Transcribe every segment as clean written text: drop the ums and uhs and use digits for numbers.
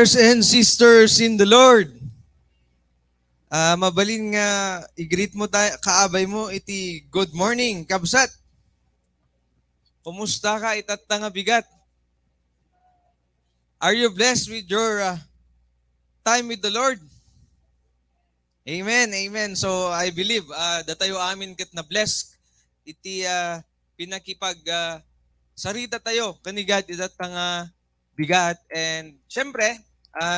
Brothers and sisters in the Lord, mabalin nga i-greet mo tayo, kaabay mo iti good morning, kabsat. Kumusta ka itat nga bigat? Are you blessed with your time with the Lord? Amen, amen. So I believe datayo amin ket na blessed iti pinakipag sarita tayo kanigad itat nga bigat. And syempre,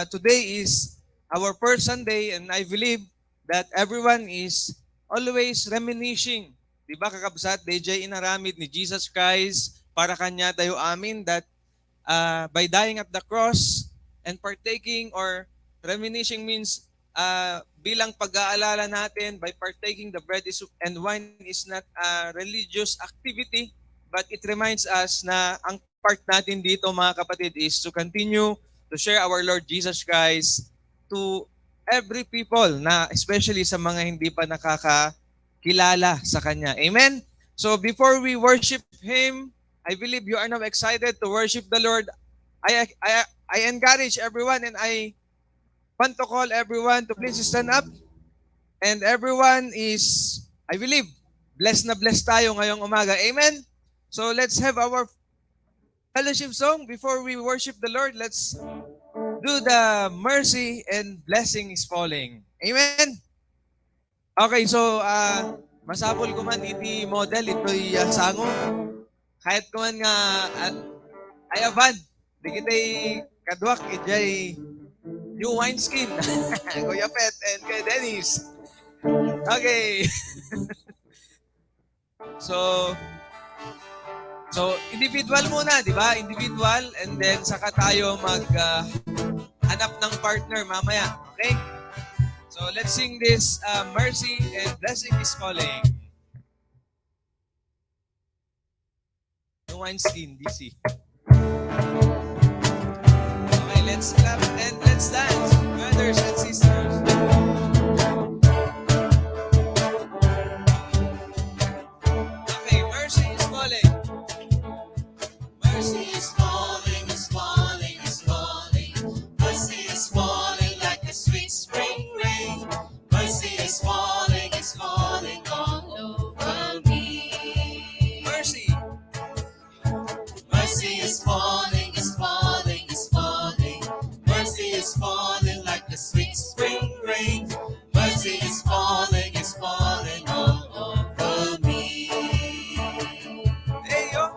today is our first Sunday and I believe that everyone is always reminiscing. Di ba kakabsat, DJ inaramid ni Jesus Christ para kanya tayo amin that by dying at the cross and partaking or reminiscing means bilang pag-aalala natin by partaking the bread and wine is not a religious activity but it reminds us na ang part natin dito mga kapatid is to continue to share our Lord Jesus Christ to every people na especially sa mga hindi pa nakakakilala sa Kanya. Amen? So before we worship Him, I believe you are now excited to worship the Lord. I encourage everyone and I want to call everyone to please stand up. And everyone is, I believe, blessed na blessed tayo ngayong umaga. Amen? So let's have our fellowship song before we worship the Lord. Let's do the mercy and blessing is falling. Amen? Okay, so masapol ko man iti model, ito'y sango. Kahit ko man nga ayaban, di kita'y kadwak, ijay new wineskin. Kuya Pet and Kuya Dennis. Okay. So individual muna, di ba? Individual and then saka tayo hanap ng partner mamaya. Okay? So let's sing this Mercy and Blessing is Calling. No wineskin, DC. Okay, let's clap and let's dance, brothers and sisters. Mercy is falling, is falling, is falling. Mercy is falling like a sweet spring rain. Mercy is falling all over me. Mercy. Mercy is falling, is falling, is falling. Mercy is falling like a sweet spring rain. Mercy is falling all over me. Hey, yo.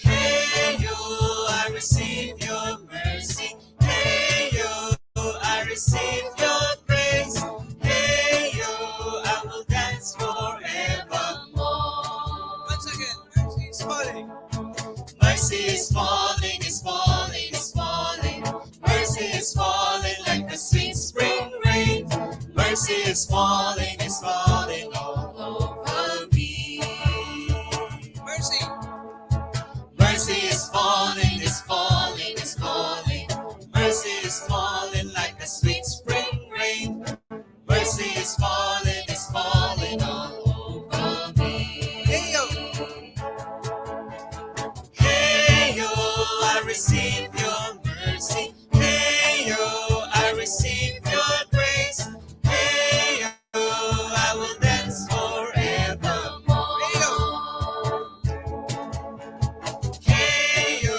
Hey you, I receive your mercy. Hey you, I receive your grace. Hey you, I will dance forevermore. Once again, mercy is falling. Mercy is falling, is falling, is falling. Mercy is falling like a sweet spring rain. Mercy is falling all over me. Mercy. Mercy is falling, is falling, is falling. Mercy is falling like a sweet spring rain. Mercy is falling all over me. Hey, yo. Hey yo, I receive your mercy. Hey yo, I receive your grace. Hey yo, I will dance forevermore. Hey, yo. Hey yo,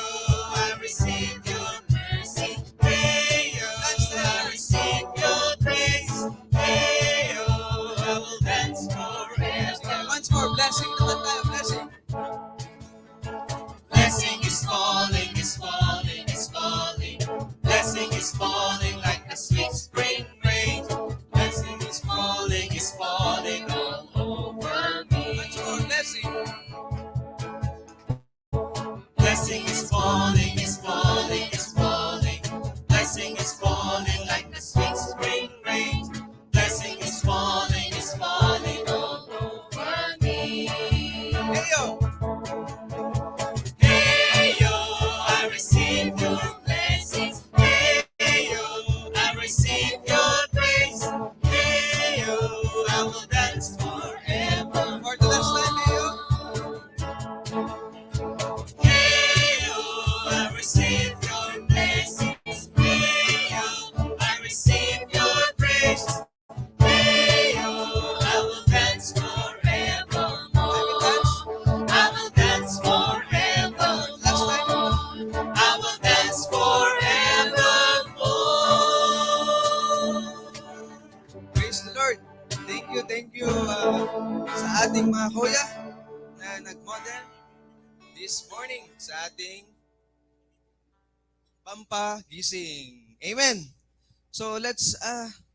I receive your mercy. Hey yo, I receive your grace. Hey yo, I will dance forever. Once more, blessing naman tayo, blessing. Blessing is falling, is falling, is falling. Blessing is falling like a sweet spring rain. Blessing is falling all over me. Once more, blessing. Blessing is falling, is falling, is falling. Blessing is falling like a sweet spring rain. Blessing is falling all over me. Hey, yo. Hey yo, I receive your blessings. Hey yo, I receive your grace. Hey yo, I will dance forever. For the last time, hey, yo. Hey yo, I receive your blessings. Hey sa ating mga kuya na nag-model this morning sa ating pampagising. Amen. So let's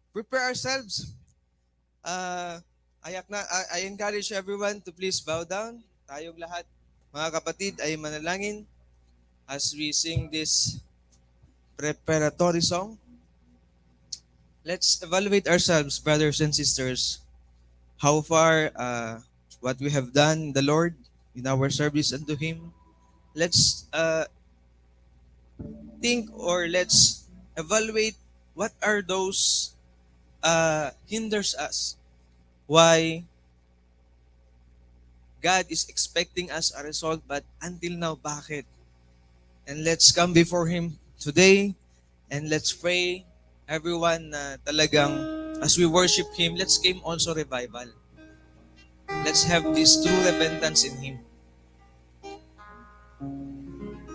prepare ourselves. I encourage everyone to please bow down. Tayong lahat, mga kapatid, ay manalangin as we sing this preparatory song. Let's evaluate ourselves, brothers and sisters, how far what we have done, the Lord, in our service unto Him. Let's think, or let's evaluate what are those hinders us. Why God is expecting us a result, but until now, bakit? And let's come before Him today and let's pray, everyone, na talagang as we worship Him, let's claim also revival. Let's have this true repentance in Him.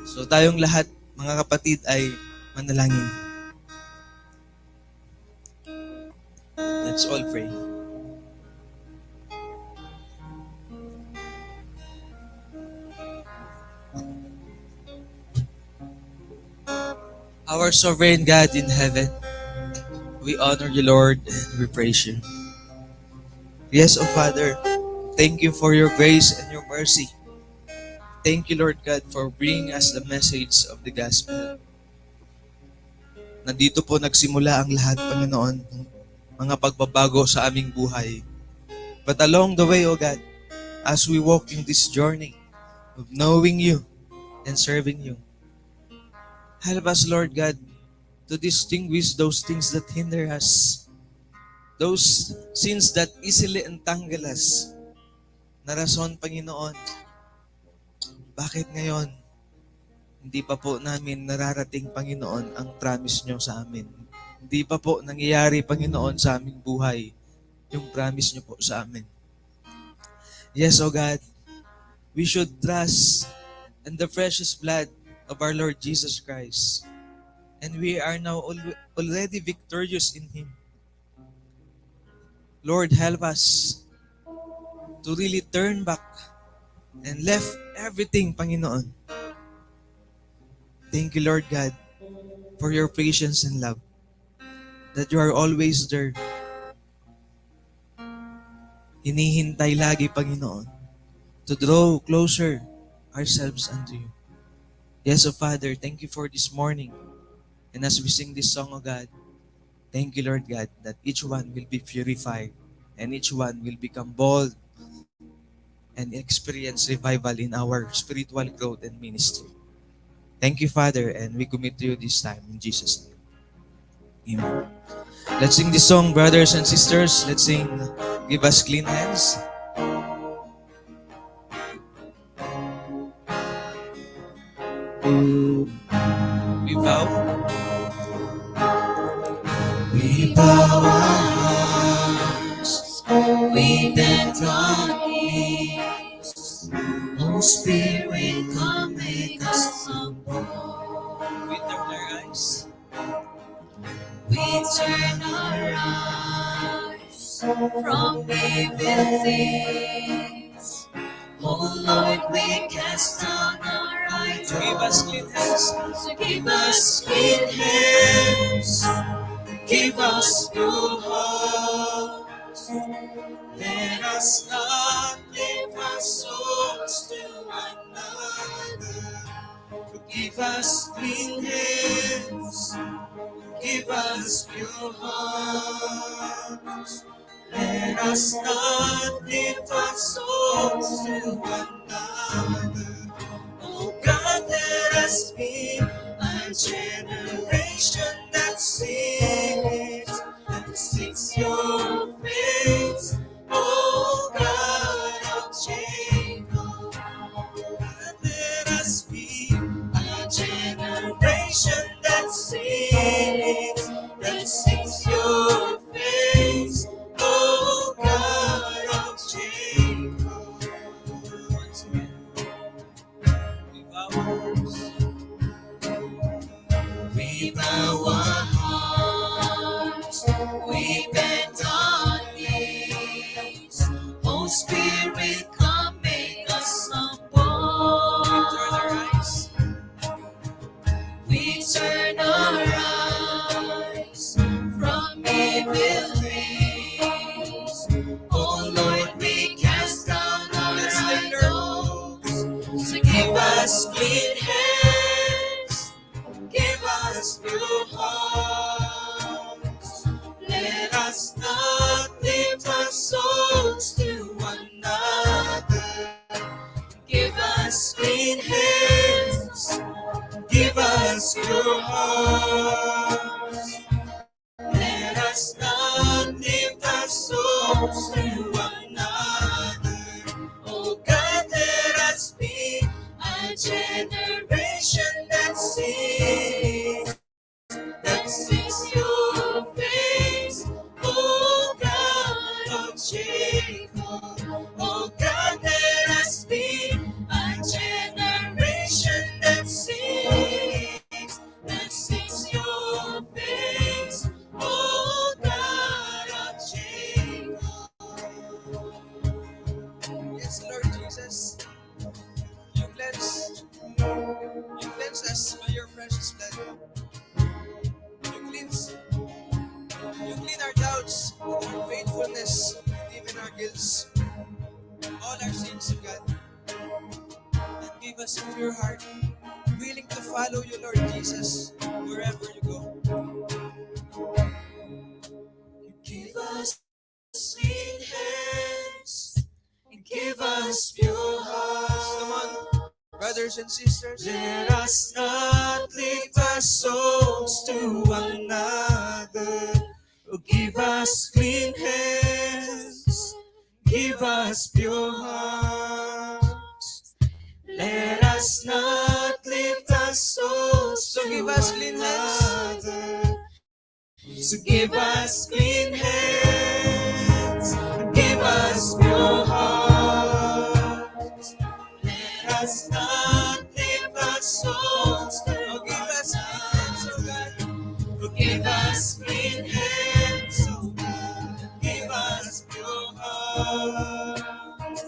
So tayong lahat, mga kapatid, ay manalangin. Let's all pray. Our sovereign God in heaven, we honor you, Lord, and we praise you. Yes, O Father, thank you for your grace and your mercy. Thank you, Lord God, for bringing us the message of the gospel. Na dito po nagsimula ang lahat, Panginoon, ng mga pagbabago sa aming buhay. But along the way, O God, as we walk in this journey of knowing you and serving you, help us, Lord God, to distinguish those things that hinder us, those sins that easily entangle us. Na rason, Panginoon, bakit ngayon hindi pa po namin nararating, Panginoon, ang promise nyo sa amin? Hindi pa po nangyayari, Panginoon, sa aming buhay yung promise nyo po sa amin. Yes, O God, we should trust in the precious blood of our Lord Jesus Christ. And we are now already victorious in Him. Lord, help us to really turn back and left everything, Panginoon. Thank you, Lord God, for your patience and love, that you are always there. Hinihintay lagi, Panginoon, to draw closer ourselves unto you. Yes, O Father, thank you for this morning. And as we sing this song, O God, thank you, Lord God, that each one will be purified and each one will become bold and experience revival in our spiritual growth and ministry. Thank you, Father, and we commit to you this time in Jesus' name. Amen. Let's sing this song, brothers and sisters. Let's sing, Give Us Clean Hands. We bow. We bow our hearts, we bend our knees. Oh Spirit, come make us humble. We turn our eyes. We turn our eyes from evil things. Oh Lord, we cast down our idols. Give us clean hands. So give us clean hands, give us pure hearts. Let us not lift our souls to another. Give us clean hands, give us pure hearts. Let us not lift our souls to another. Oh God, let us be a generation that seeks your face. Oh God of Jacob, God, let us be a generation that seeks your face. Oh God of Jacob. Once again, we bow. We bow our hearts, we bend our knees. Oh Spirit, us not lift our souls to another. Oh God, let us be a generation that seeks your face. Oh God of Jacob, oh God, let us be a generation that seeks your face. Oh God of Jacob. Yes, Lord Jesus. You cleanse us by your precious blood. You clean our doubts, our faithfulness, and even our guilt. All our sins, O God. And give us a pure heart, willing to follow you, Lord Jesus, wherever you go. Give us clean hands and give us pure hearts. Come on, brothers and sisters. Let us not lift our souls to another. Oh, give us clean hands, give us pure hearts. Let us not lift our souls So to give us clean hands. another. So give us clean hands, give us pure hearts. Let us not lift our souls to Give us clean hands, oh God. Give us clean hands, oh God. Give us pure hearts.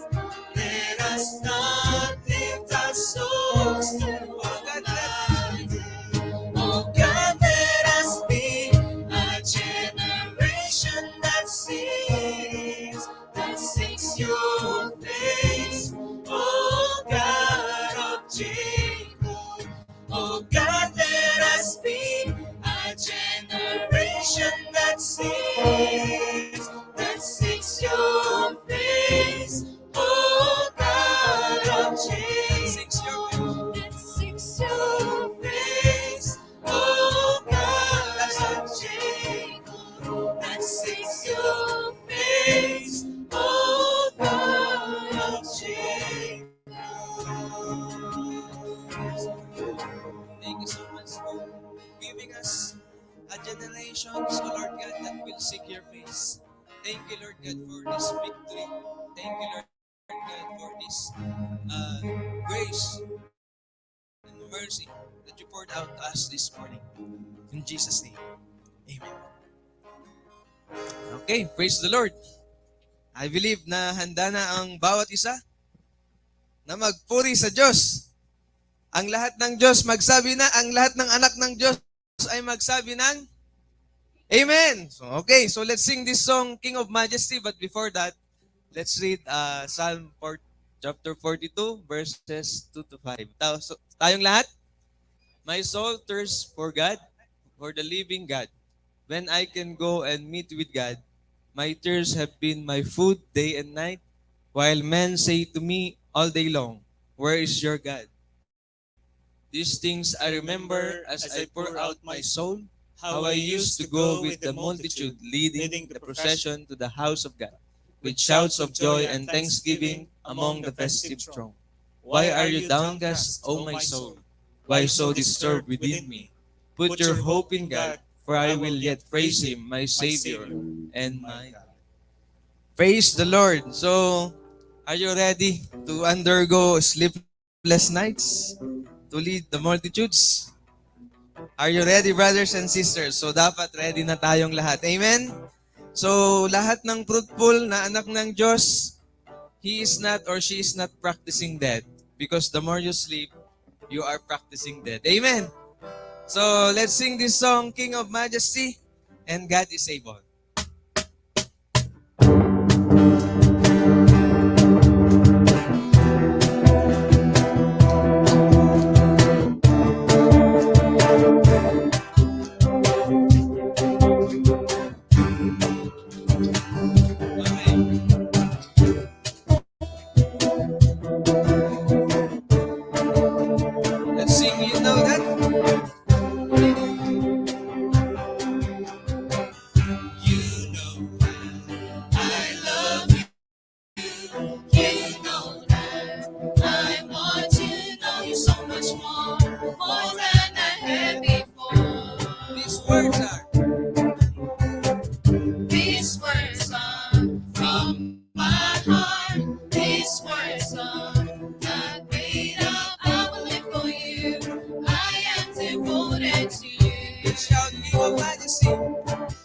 Let us not lift our souls to another. Oh God, let us be a generation that seeks your face. Oh God of Jacob, oh God, let us be a generation that seeks your face. Oh God of Jacob, that seeks your face. Oh God of Jacob, that seeks your face. Oh God of Jacob. Thank you so much for giving us a generation, so Lord God, that will seek your face. Thank you, Lord God, for this victory. Thank you, Lord God, for this grace and mercy that you poured out to us this morning. In Jesus' name, amen. Okay, praise the Lord. I believe na handa na ang bawat isa na magpuri sa Diyos. Ang lahat ng Diyos magsabi na, ang lahat ng anak ng Diyos ay magsabi ng Amen. So let's sing this song, King of Majesty. But before that, let's read Psalm chapter 42, verses 2 to 5. Tayong lahat, my soul thirsts for God, for the living God. When I can go and meet with God, my tears have been my food day and night, while men say to me all day long, where is your God? These things I remember as I pour out my soul, how I used to go with the multitude leading the procession to the house of God, with shouts of joy and thanksgiving among the festive throng. Why are you downcast, O my soul? Why so disturbed within me? Put your hope in God, for I will yet praise Him, my Savior and my God. Praise the Lord. So, are you ready to undergo sleepless nights? To lead the multitudes? Are you ready, brothers and sisters? So, dapat ready na tayong lahat. Amen? So, lahat ng fruitful na anak ng Diyos, he is not or she is not practicing death. Because the more you sleep, you are practicing death. Amen? So, let's sing this song, King of Majesty, and God is able. Let's sing, you know that?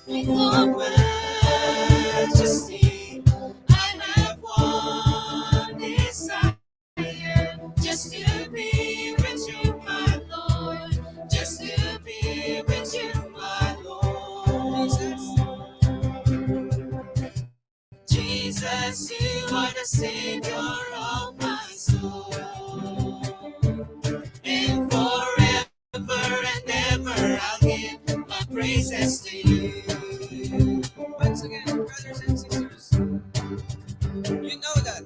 King of majesty, I have one desire, just to be with you, my Lord, just to be with you, my Lord. Jesus, you are the Savior of my soul, and forever and ever I'll give my praises to you. Once again, brothers and sisters, you know that.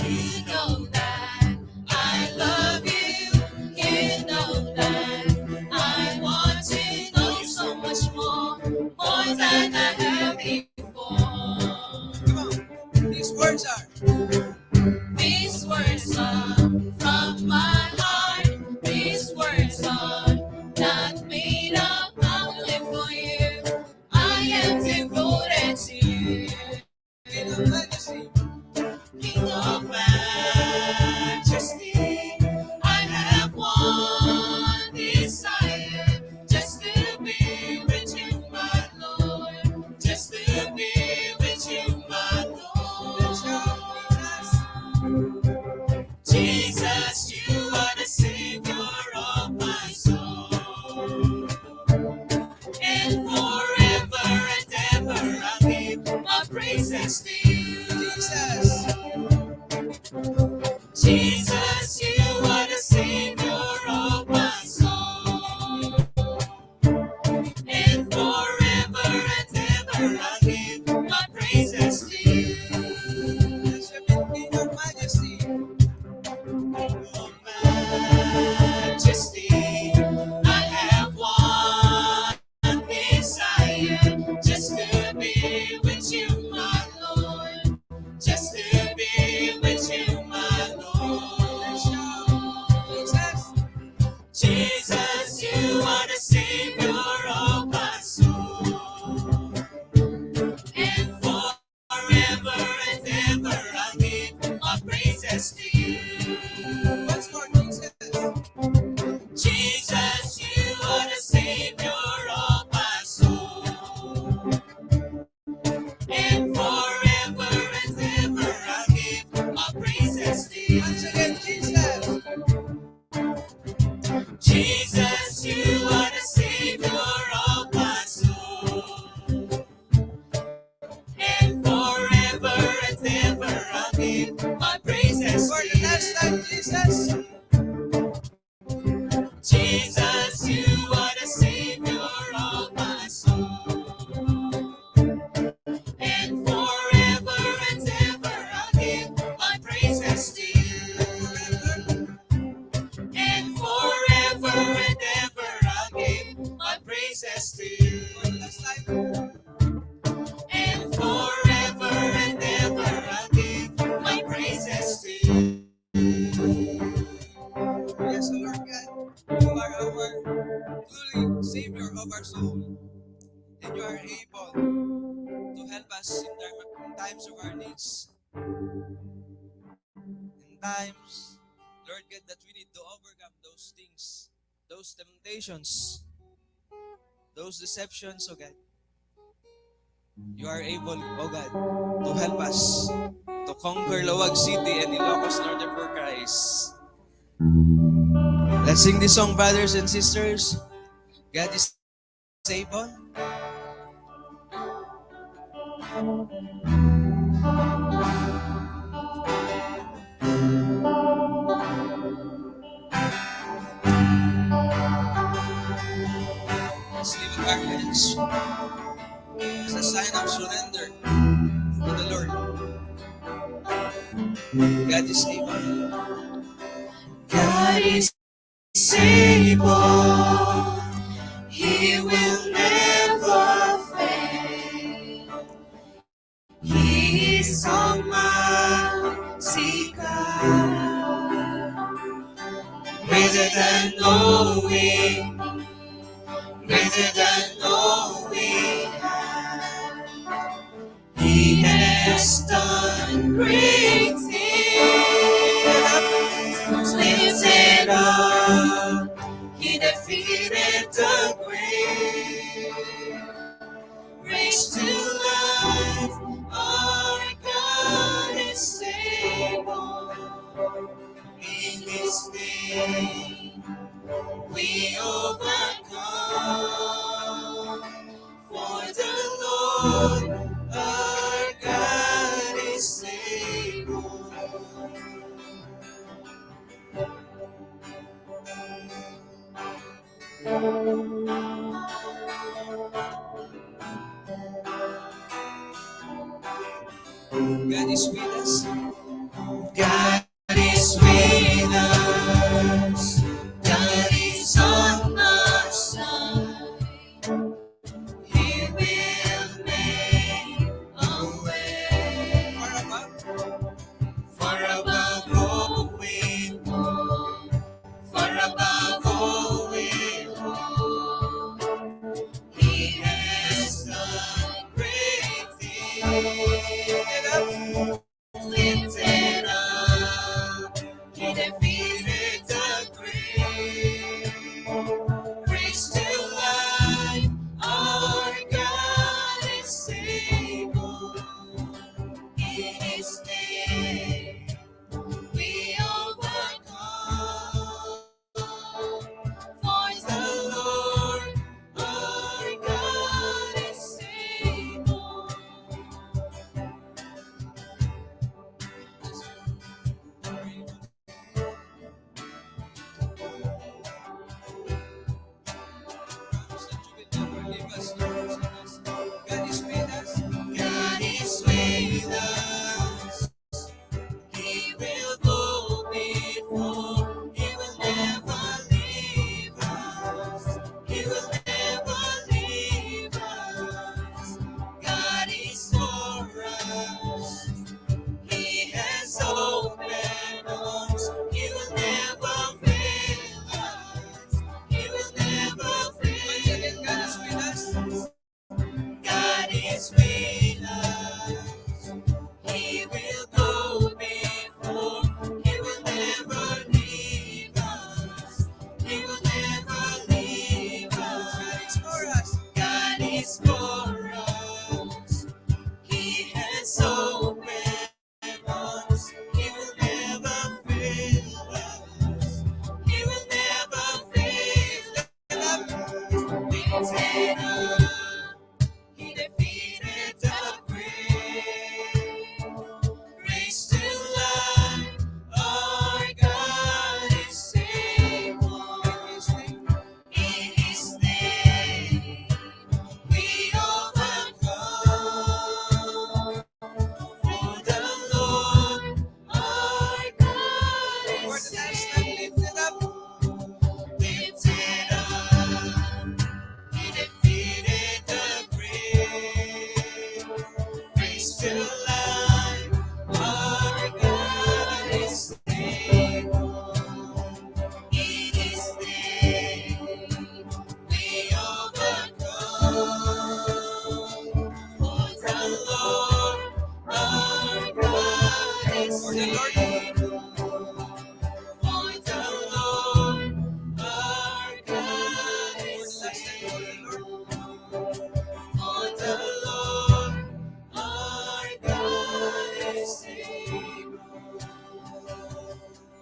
You know that I love you. You know that I want to know you so much more than I have before. Come on. These words are. These words are from my heart. These words are not made up. I'll live for you. I am devoted to you. King of majesty. King of majesty, I have one desire, just to be with you, my Lord, just to be with you, my Lord. Jesus, you are the Savior of my soul, and forever and ever I'll give my praises to you. Jesus. Jesus, you are the Savior of my soul, and forever and ever I'll give my praises to you. Worship Him, King of majesty. Oh, majesty, I have one desire, just to be with you, my Lord, just to be with you, my Lord. Jesus, you are the Savior of my soul, and forever and ever I'll give my praises to you. Once more, Jesus. Jesus, you are the Savior of my soul, and forever and ever I'll give my praises to you. Once again, Jesus. Jesus, you are the Savior of my soul, and forever and ever I'll give my praises For to the last you. time, Jesus. Jesus, you are the Savior of my soul, and forever and ever I'll give my praises to you. And forever and ever I'll give my praises to you. For the last time. And forever and ever I'll give my praises to you. Yes, O Lord God. You are our truly Savior of our soul. And you are able to help us in times of our needs. In times, Lord God, that we need to overcome those things, those temptations, those deceptions, oh God. You are able, oh God, to help us to conquer Lawag City and Ilocos Norte for Christ. Let's sing this song, brothers and sisters. God is able. Let's lift up our hands as a sign of surrender to the Lord. God is able. God is able, He will never fail. He is Almighty God, greater than all we, greater than all we have. He has done great things, lifted up, He defeated the grave. Lord, our God is able. God is with us. God is with us. God is on our side. He will make a way. Far above, Far above all we know. Far above all we know. He has done great things. Lifted up, He defeated the grave. Raised to life, our God is able. In His name, we overcome. For the Lord, our God is able. God is with us. God is with us. He will go before. He will never leave us. He will never leave us. God is for us. He has opened arms. He will never fail us. He will never Once again, fail God is with us. us. God is with us. He will go before. He will never leave us. He will never leave God is us. for us. God is for us. He has opened arms. He will never fail us. He will never fail us. Lifted up, He defeated the grave. Raised to life, our God is able. In His name, we overcome. For the Lord, our God For is the last time, lifted up. able. Lifted up, He defeated the grave. Raised to life, our God is able. In His name, we overcome. For the Lord, our God is For the Lord, able. For the Lord, our God is able. For the Lord, our God is able.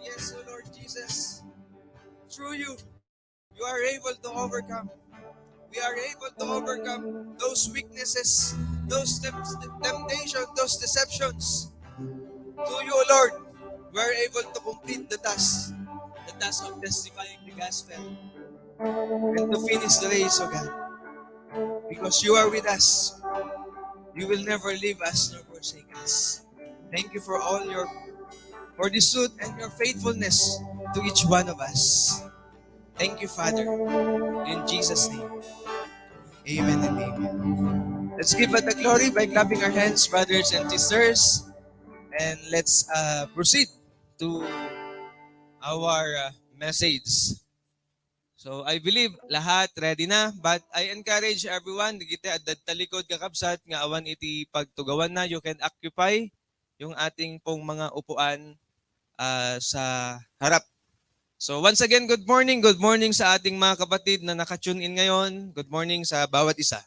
yes, O Lord Jesus. Through you, you are able to overcome. We are able to overcome those weaknesses, those temptations, those deceptions. Through you, O Lord, we are able to complete the task of testifying the gospel, and to finish the race, O God. Because you are with us. You will never leave us nor forsake us. Thank you for the truth and your faithfulness to each one of us. Thank you, Father. In Jesus' name. Amen and amen. Let's give God the glory by clapping our hands, brothers and sisters. And let's proceed to our message. So I believe lahat ready na, but I encourage everyone kita at talikod kakabsat nga awan iti pagtugawan na, you can occupy yung ating pong mga upuan sa harap. So once again, good morning sa ating mga kapatid na naka-tune in ngayon. Good morning sa bawat isa.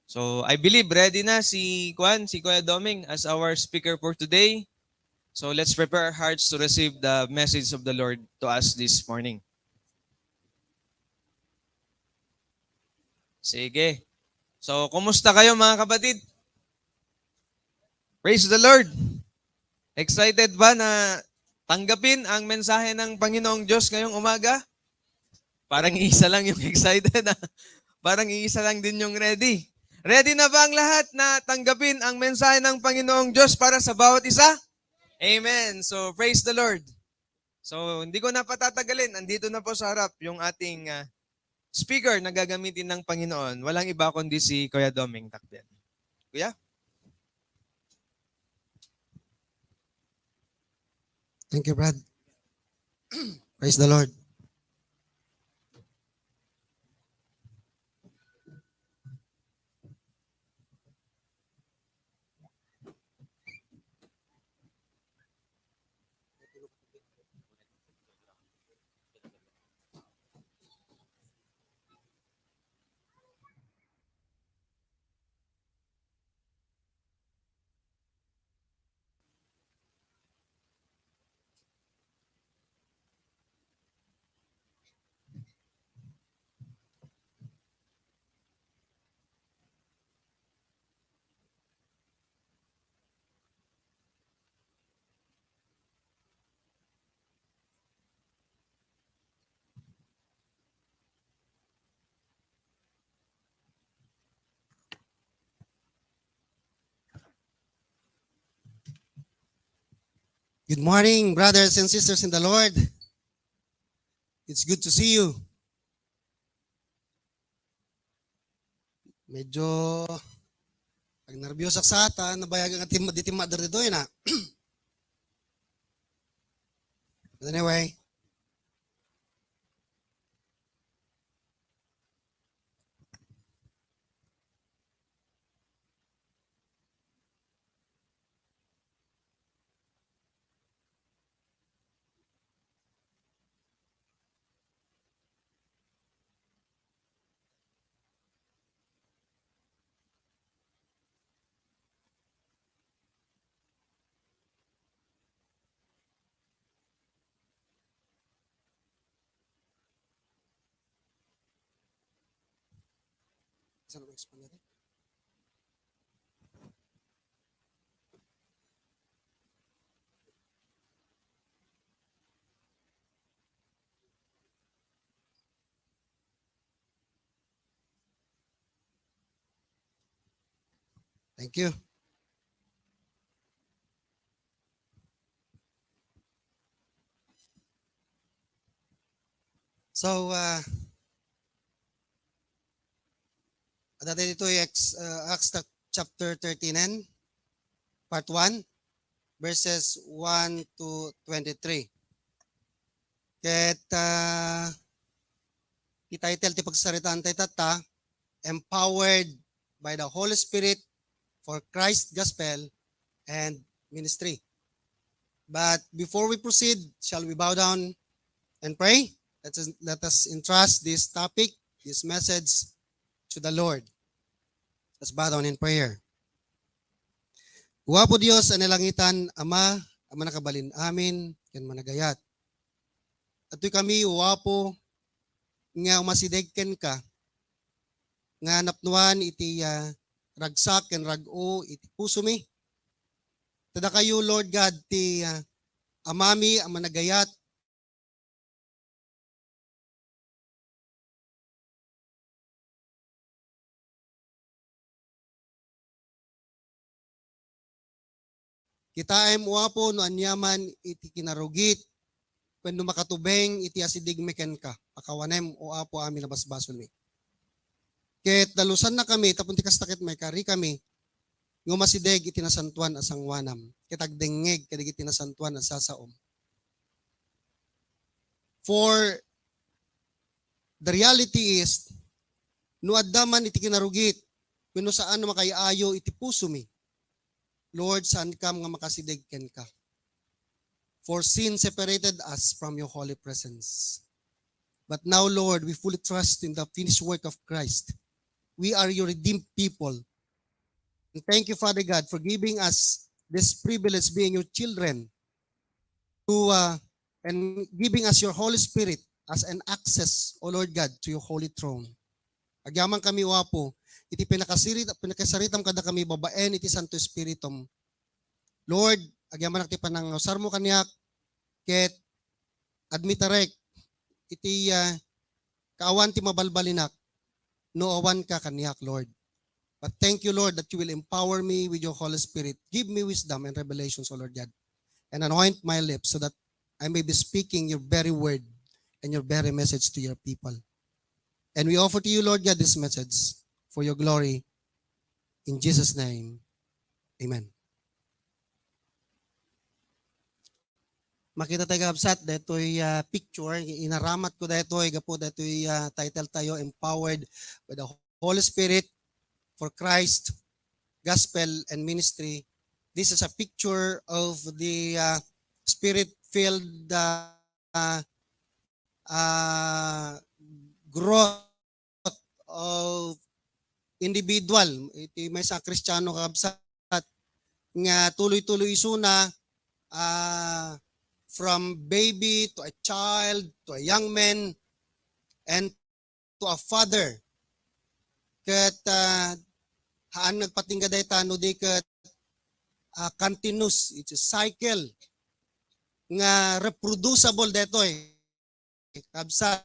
So I believe ready na si Kuya Doming as our speaker for today. So let's prepare our hearts to receive the message of the Lord to us this morning. Sige. So, kumusta kayo mga kapatid? Praise the Lord! Excited ba na tanggapin ang mensahe ng Panginoong Diyos ngayong umaga? Parang iisa lang yung excited. Parang iisa lang din yung ready. Ready na ba ang lahat na tanggapin ang mensahe ng Panginoong Diyos para sa bawat isa? Amen. So, praise the Lord. So, hindi ko na patatagalin. Andito na po sa harap yung ating speaker na gagamitin ng Panginoon. Walang iba kundi si Kuya Doming Takden. Kuya? Thank you, Brad. Praise the Lord. Good morning, brothers and sisters in the Lord. It's good to see you. Medyo pag nervyos sa ata, nabayag ang ating maditima dari doon na. But anyway, saan mag-expand natin? Thank you. So, dati dito ay Acts chapter 13, part 1, verses 1 to 23. Ket ititle ti pagsaritaan tayo tata, empowered by the Holy Spirit for Christ's gospel and ministry. But before we proceed, shall we bow down and pray? Let us entrust this topic, this message to the Lord. Let's bow down in prayer. Uwa po Diyos, anilangitan, Ama, Ama nakabalin amin, yan managayat. At kami, uwa po, nga umasidegken ka, nga napnuan iti ragsak and rago iti puso mi. Tada kayo, Lord God, ti amami, ang managayat, kita ay muwapo no anyaman iti kinarugit, pwendo makatubeng iti asidig meken ka, pakawanem o apo amin nabasbason mi. Ket dalusan na kami, tapon ti kastakit may kari kami, ngumasideg iti nasantuan asang wanam, kitagdengeg kadig iti nasantuan asasaom. For the reality is, no addaman iti kinarugit, pwendo saan na makayaayo iti puso mi, Lord, saan ka nga makasidegken ka? For sin separated us from your holy presence. But now, Lord, we fully trust in the finished work of Christ. We are your redeemed people. And thank you, Father God, for giving us this privilege being your children and giving us your Holy Spirit as an access, O Lord God, to your holy throne. Agyaman kami wapo, iti pinakasaritam kada kami babaen, iti Santo Espiritum. Lord, agyaman ti panangusar mo kaniyak, ket admitarek, iti kaawan ti mabalbalinak, no awan ka kaniyak, Lord. But thank you, Lord, that you will empower me with your Holy Spirit. Give me wisdom and revelations, O Lord God, and anoint my lips so that I may be speaking your very word and your very message to your people. And we offer to you, Lord God, this message for your glory. In Jesus' name, amen. Makita tayo kapsat, dato'y picture, inaramat ko dato'y, gapo dato'y title tayo, Empowered by the Holy Spirit for Christ, Gospel, and Ministry. This is a picture of the Spirit-filled growth of individual. Iti may sa Kristiyano kabsat nga tuloy-tuloy isuna from baby to a child to a young man and to a father. Ket haan nagpatingga dayta no di ket continuous, it's a cycle nga reproducible detoy. Kabsat,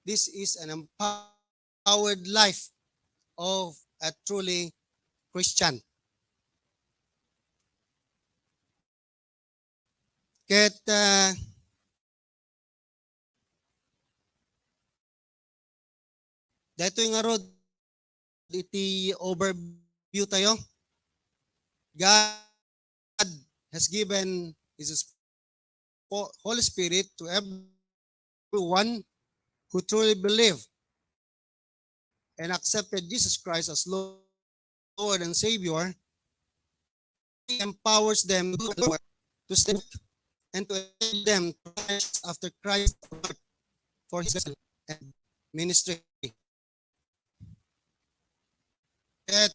this is an empowered life of a truly Christian. Ket detoy nga rod iti overview tayo. God has given His Holy Spirit to everyone who truly believe and accepted Jesus Christ as Lord and Savior. He empowers them to step and to aid them after Christ for His gospel and ministry. At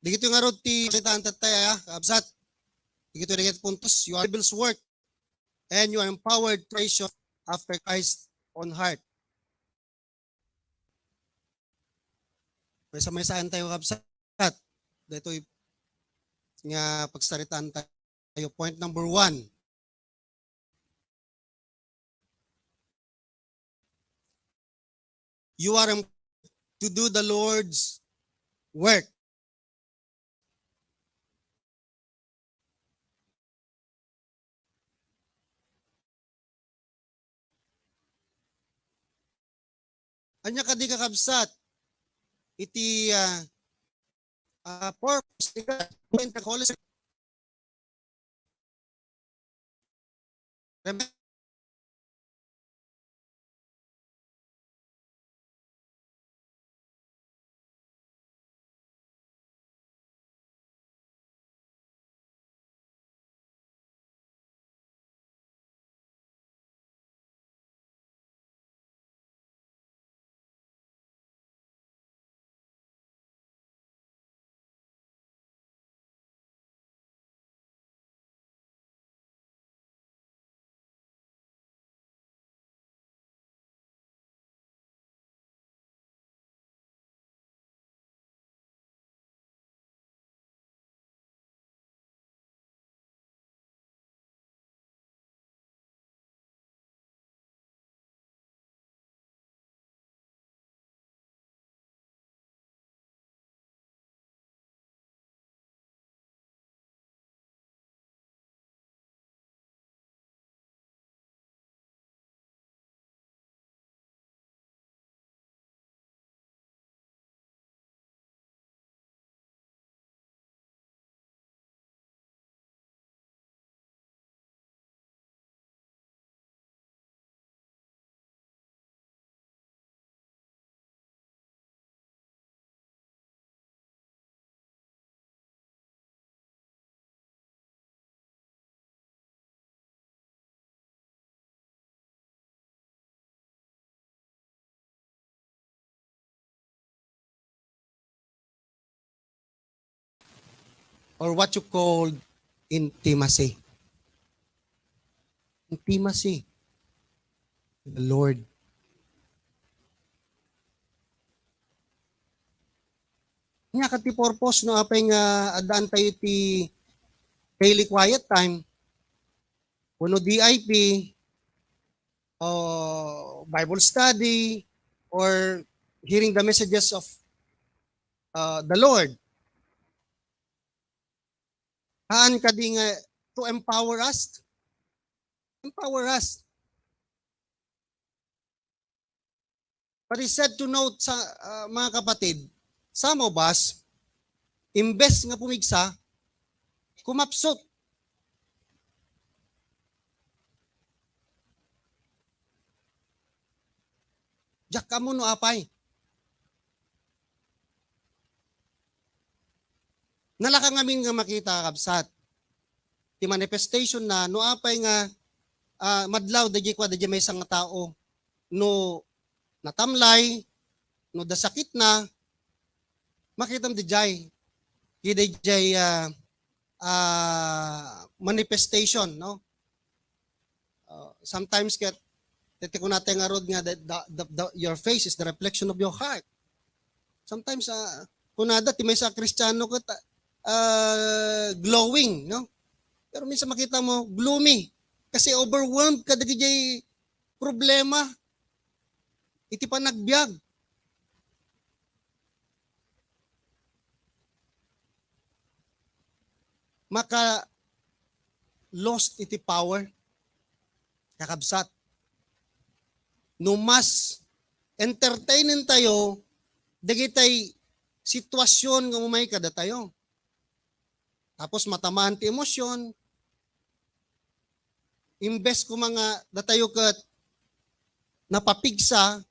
digito nga rod ti palitan tataya kabsat. Digito digit puntos, you are Bible's work and you are empowered creation after Christ's own heart. May saan tayo kabsat. Dito nga pagsaritaan tayo. Point number 1. You are to do the Lord's work. Anya kadi kakabsat iti purpose ni God when the Holy Spirit. Or what you call intimacy. Intimacy with the Lord. Nga kati purpose no apay nga adaan tayo ti daily quiet time, kuno DIP, o Bible study, or hearing the messages of the Lord. Haan ka di nga to empower us. Empower us. But it's sad to note sa mga kapatid, some of us, imbes nga pumigsa, kumapsot. Diyak ka mo no apay. Nalakang amin nga makita kabsat. Ti manifestation na no apay nga madlaw dadya kwa dadya may isang tao no natamlay, no dasakit na, makitam dijay. Kidijay manifestation, no? Sometimes ket ko natin nga rod nga your face is the reflection of your heart. Sometimes kunada ti may sa Kristiyano ket glowing, no? Pero minsan makita mo gloomy kasi overwhelmed ka dagiti problema. Iti pa nagbiag. Maka lost iti power. Kakabsat. No mas entertainin tayo, dagitay sitwasyon nga umay kada tayo. Tapos matamaan ti emosyon. Imbes ko mga datayo kat napapigsa,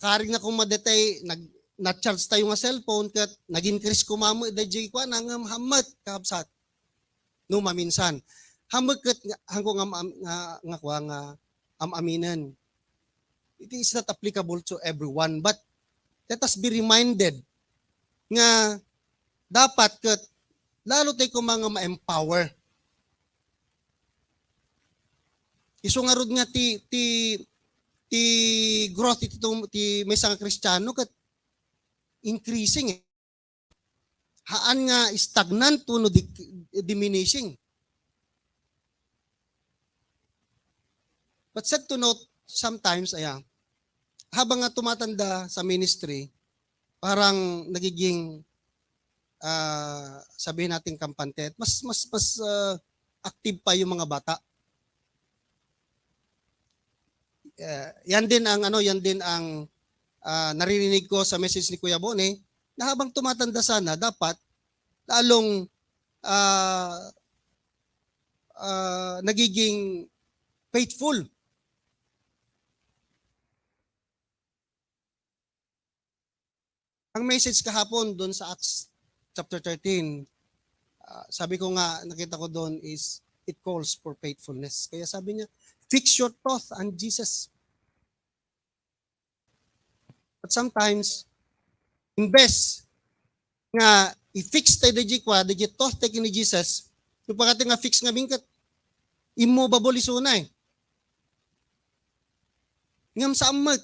karing na kung madetay, na-charge tayo nga cellphone, kat nag-increase ko mamo, idajay ko, nang hamat, kakabsat. No, maminsan. Hamat kat, hanggang nga amaminan. It is not applicable to everyone, but let us be reminded nga dapat kat, lalo tayo ko mga ma-empower. Iso nga rod nga ti growth ti may isang Kristiyano kat increasing eh. Haan nga stagnant no diminishing. But sad to note sometimes habang nga tumatanda sa ministry, parang nagiging sabihin natin kampante, mas active pa yung mga bata. Yan din ang naririnig ko sa message ni Kuya Bone na habang tumatanda sana dapat lalong nagiging faithful. Ang message kahapon doon sa Acts chapter 13, sabi ko nga, nakita ko doon is it calls for faithfulness. Kaya sabi niya, fix your thought on Jesus. But sometimes, imbes nga i-fix tayo the thought tayo ni Jesus, yung pagkati nga fix nga bingkat, immovable isunay. Ngam sa amat,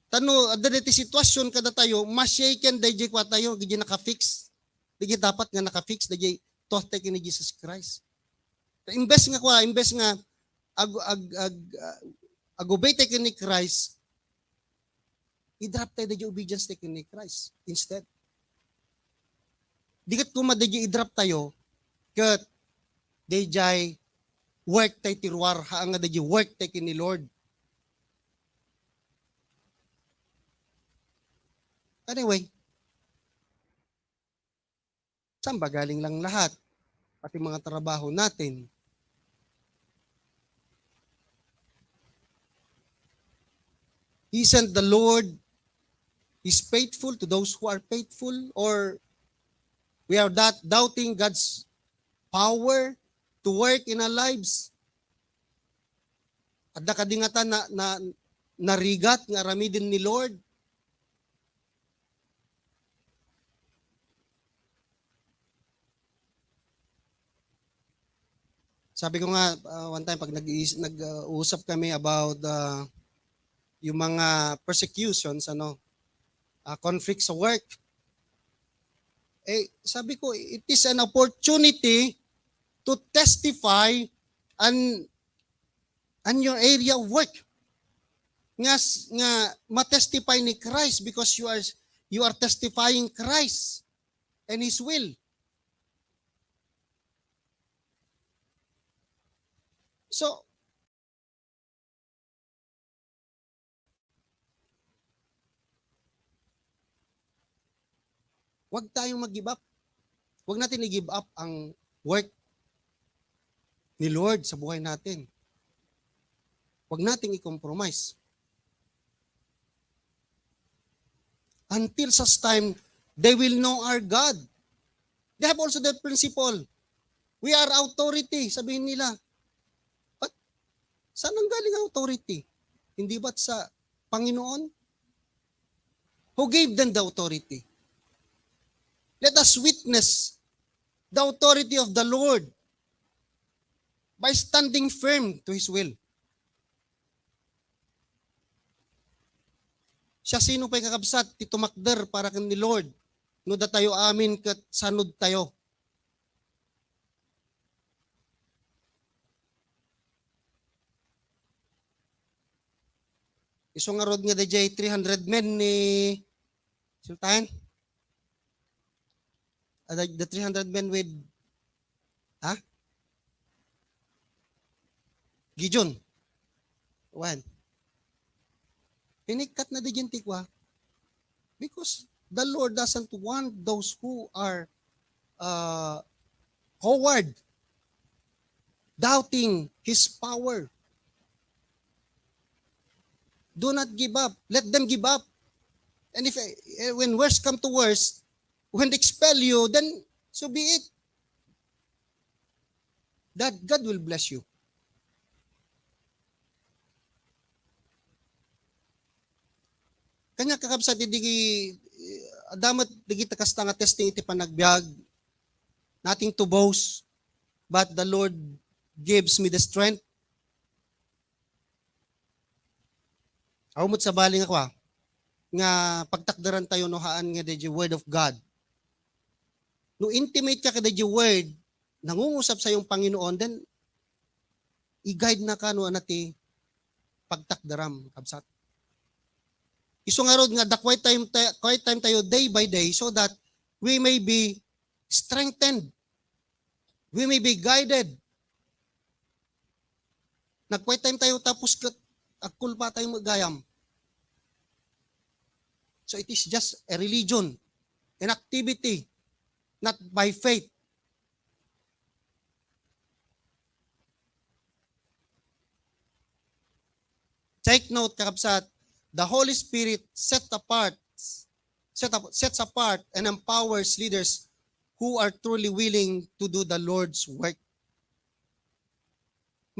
tano, ada dati sitwasyon kada tayo, mas shaken dahi kwa tayo, gigi naka-fix. Digi dapat nga naka-fix, dahi thought tayo ni Jesus Christ. Imbes nga agobey tayo ni Christ, i-drop tayo dahi obedience tayo ni Christ instead. Dikat kung madagi i-drop tayo, kat dahi work tayo tiruar, haang nga dahi work tayo ni Lord. Anyway, saan ba galing lang lahat? Pati mga trabaho natin. Isn't the Lord is faithful to those who are faithful, or we are doubting God's power to work in our lives? At nakadingatan na narigat nga aramidin ni Lord. Sabi ko nga, one time pag nag-uusap kami about yung mga persecutions, conflict sa work. sabi ko, it is an opportunity to testify on your area of work. Nga matestify ni Christ because you are testifying Christ and His will. So, wag tayong mag-give up. Wag natin i-give up ang work ni Lord sa buhay natin. Wag nating i-compromise. Until such time, they will know our God. They have also that principle. We are authority, sabihin nila. But saan ang galing ang authority? Hindi ba't sa Panginoon? Who gave them the authority? Let us witness the authority of the Lord by standing firm to His will. Siya sino pa'y kakabsat, ti tumakder para kan ni Lord. No da tayo amin kat sanod tayo. Iso nga rod nga DJ 300 men ni Sultan. The 300 men with Gideon. When? Pinikat na di tikwa because the Lord doesn't want those who are coward, doubting His power. Do not give up. Let them give up. And if when worst come to worst, when they expel you, then so be it. That God will bless you. Kanya kakabsat digi damat digi takas nga testing iti panagbiag, nothing to boast, but the Lord gives me the strength. Awmot sa baling ako nga pagtakdaran tayo no haan nga the word of God. No intimate ka kada the word, nangungusap sa yung Panginoon, then i-guide na ka no anati pagtakdaram kabsat. Iso nga rod nga the quiet time tayo day by day so that we may be strengthened. We may be guided. Nag-quiet time tayo tapos akul pa tayo magayam. So it is just a religion, an activity, not by faith. Take note, kakabsat, the Holy Spirit sets apart and empowers leaders who are truly willing to do the Lord's work.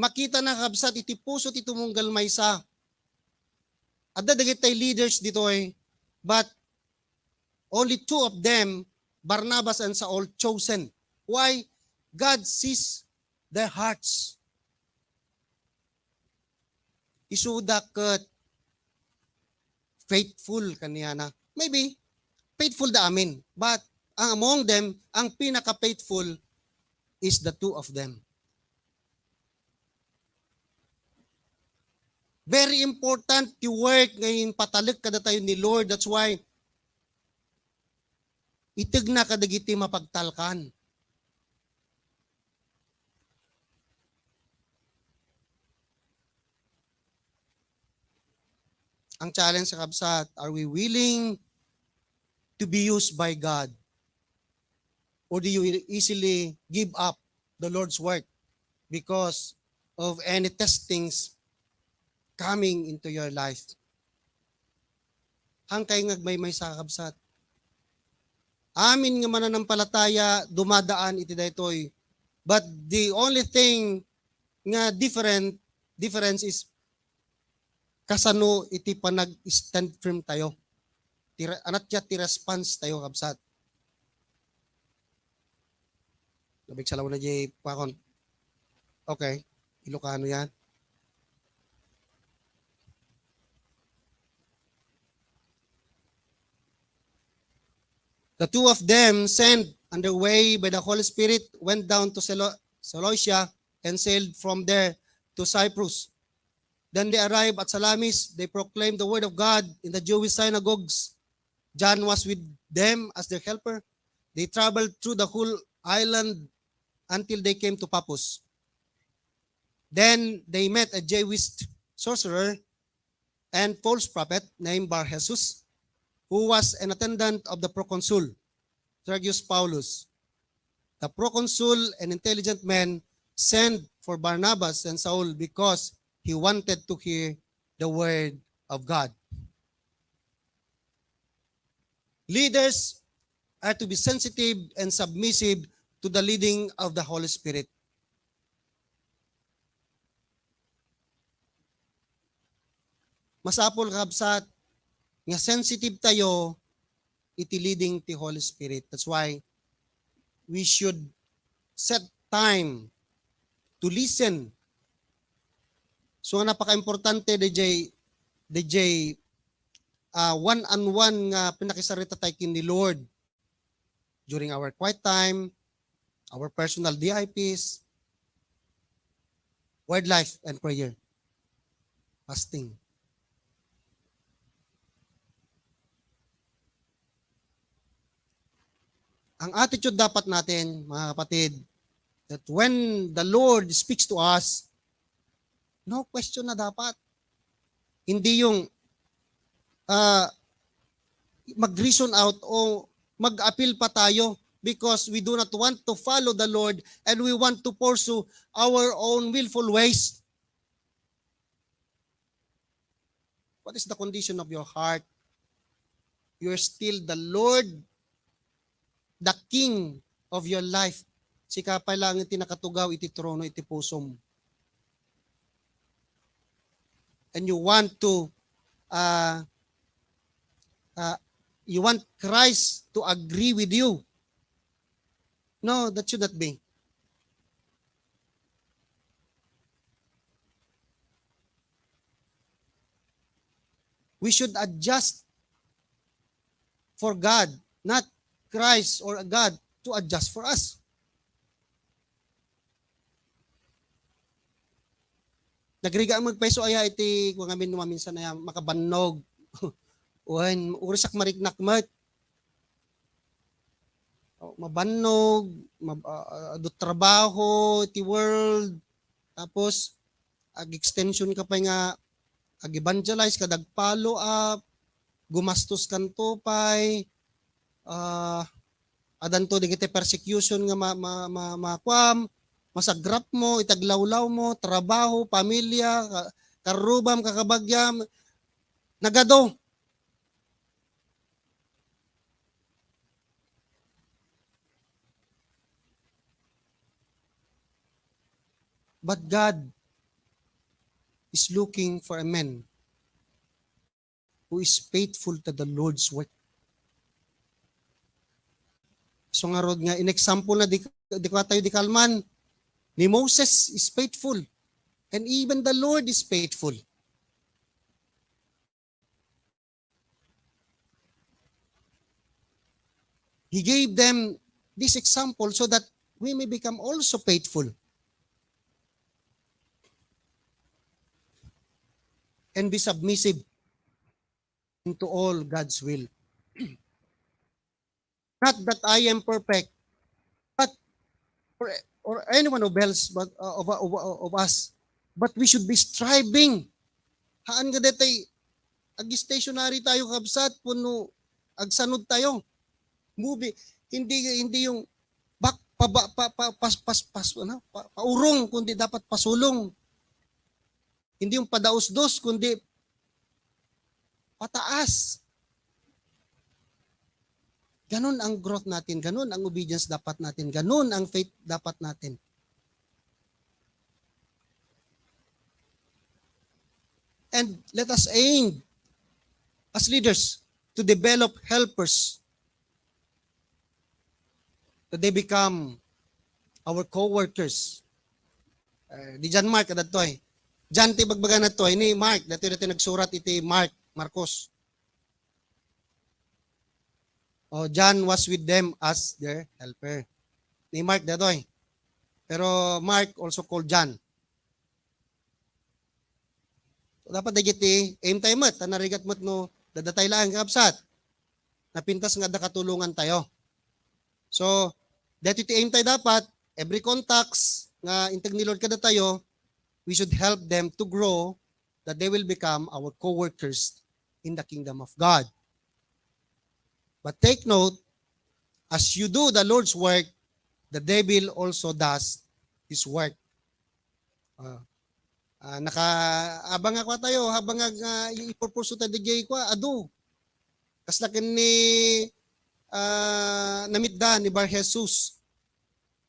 Makita na kabsat iti puso ti tumunggal maysa. Adda dagiti leaders ditoy, but only two of them, Barnabas and Saul, chosen. Why? God sees their hearts. Isuda ket faithful kaniya na. Maybe, faithful da amin. But among them, ang pinaka-faithful is the two of them. Very important to work ngayon patalik kada tayo ni Lord. That's why itig na kadagiti mapagtalkan. Ang challenge sa kabsat, are we willing to be used by God? Or do you easily give up the Lord's work because of any testings coming into your life? Hangkay ngagmay sa kabsat. Amin nga mananampalataya, dumadaan iti daytoy. But the only thing nga difference is kasano iti panag-stand firm tayo. Anatya ti response tayo kabsat. Labig sa lawan na di pakon. Okay, Ilocano yan. The two of them, sent on their way by the Holy Spirit, went down to Seleucia and sailed from there to Cyprus. Then they arrived at Salamis. They proclaimed the word of God in the Jewish synagogues. John was with them as their helper. They traveled through the whole island until they came to Paphos. Then they met a Jewish sorcerer and false prophet named Bar-Jesus, who was an attendant of the proconsul, Sergius Paulus. The proconsul, an intelligent man, sent for Barnabas and Saul because he wanted to hear the word of God. Leaders are to be sensitive and submissive to the leading of the Holy Spirit. Masapol kabsat nga sensitive tayo iti leading ti Holy Spirit. That's why we should set time to listen. So napaka-importante DJ one-on-one nga pinakisarita tayo kin ni Lord during our quiet time, our personal DIPs, word life and prayer, fasting. Ang attitude dapat natin, mga kapatid, that when the Lord speaks to us, no question na dapat. Hindi yung mag-reason out o mag-appeal pa tayo because we do not want to follow the Lord and we want to pursue our own willful ways. What is the condition of your heart? You're still the Lord, the King of your life. Sika pa lang iti nakatugaw, iti trono, iti pusom. And you want to, you want Christ to agree with you. No, that should not be. We should adjust for God, not Christ or God to adjust for us. Nagriga ang magpaiso aya iti kung amin minsan na makabannog. Uwan, urisak mariknak mat. Mabannog, do trabaho, iti world. Tapos, ag-extension ka pa nga, ag-evangelize, kadag-follow up, gumastos kan tupay, adanto digiti persecution nga makwam, masagrap mo, itaglawlaw mo, trabaho, pamilya, karubam, kakabagyam, nagado. But God is looking for a man who is faithful to the Lord's work. So nga rod nga, in example na di tayo di kalman, ni Moses is faithful. And even the Lord is faithful. He gave them this example so that we may become also faithful. And be submissive into all God's will. Not that I am perfect, but or anyone else but of us, but we should be striving. Haan nga detay ag-stationary tayo kabsat puno agsanod tayo. Movie hindi yung paurong kundi dapat pasulong. Hindi yung padaos-dos kundi pataas. Ganun ang growth natin, ganun ang obedience dapat natin, ganun ang faith dapat natin. And let us aim as leaders to develop helpers that they become our co-workers. Di John Mark kada to eh. Diyan ti bagbaga na to ni Mark, dati nagsurat iti Marcos. John was with them as their helper. Ni Mark datoy. Pero Mark also called John. So, dapat dagiti aim tayo mat, tanarigat mat no dadatay lang kapsat. Napintas nga da katulungan tayo. So, dito aim tayo dapat, every contacts nga integ ni Lord kada tayo, we should help them to grow that they will become our co-workers in the kingdom of God. But take note, as you do the Lord's work, the devil also does his work. Habang ako tayo, habang ipurpuso tayo digay ko, adu. Kaslakin ni namidda ni Bar Jesus,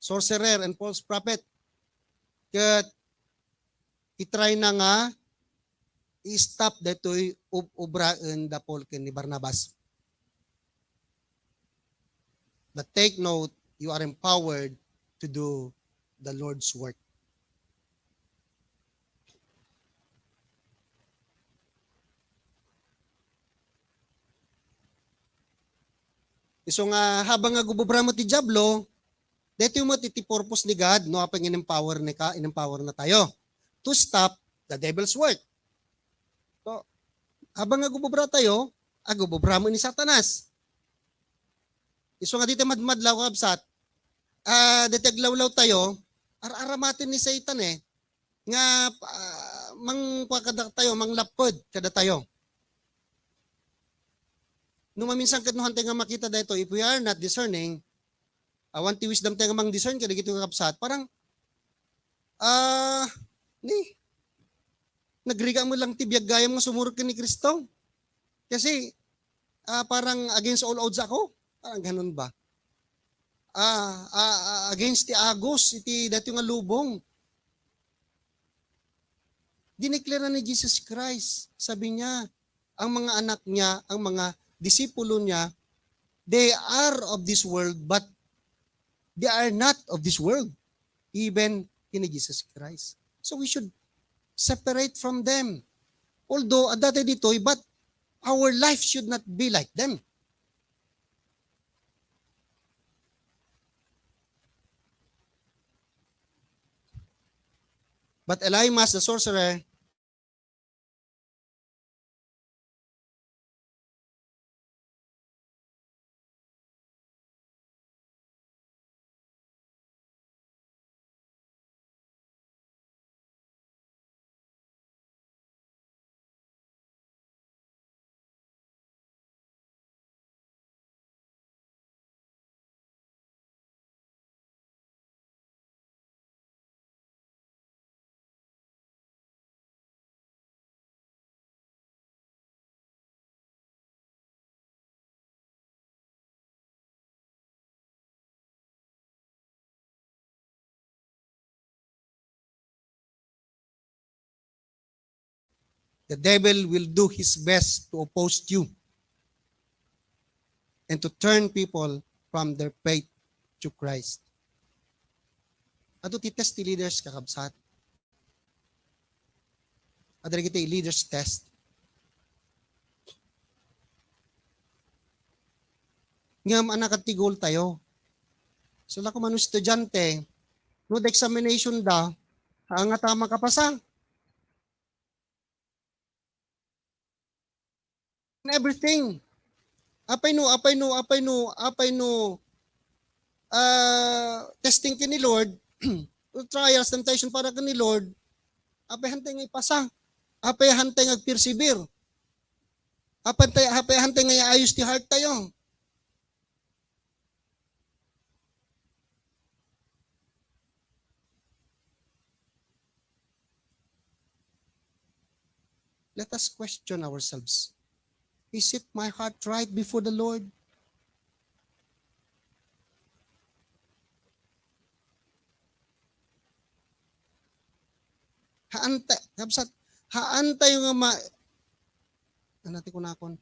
sorcerer and false prophet. Kat itry na nga i-stop dato'y ubraan da polken ni Barnabas. But take note, you are empowered to do the Lord's work. So nga habang nga gubobra mo ti Diablo, dito mo ti purpose ni God, no, apang in-empower na tayo to stop the devil's work. So, habang nga gubobra tayo, gubobra mo ni Satanas. So nga dito madmadlaw kabsat, dito aglawlaw tayo, aramatin ni Satan nga mangkwakada tayo, manglapod kada tayo. Nung maminsan kat nuhan tayo nga makita dito, if we are not discerning, want to wisdom tayo nga mang discern kada gito kapsat, parang, nagriga mo lang tibiyag gayam nga sumurot ka ni Kristo. Kasi, parang against all odds ako. Parang ganun ba? Against ti Agos, iti dati nga lubong. Dineklara ni Jesus Christ, sabi niya, ang mga anak niya, ang mga disipulo niya, they are of this world, but they are not of this world, even in Jesus Christ. So we should separate from them. Although, at dati dito, but our life should not be like them. But Elymas, the sorcerer, the devil will do his best to oppose you and to turn people from their faith to Christ. Ato titest ti leaders kakabsat. Adari kita leaders test. Ngam anak at tigol tayo. So lako man estudyante, no the examination da, ang tama kapasa. Everything. Apay no, testing kini Lord, trials, temptation para kini Lord, apay hantay nga ipasa, apay hantay nga persevere, apay hantay nga ayos ti heart tayo. Let us question ourselves. Is it my heart right before the Lord? Haantay nga natin ko nakon.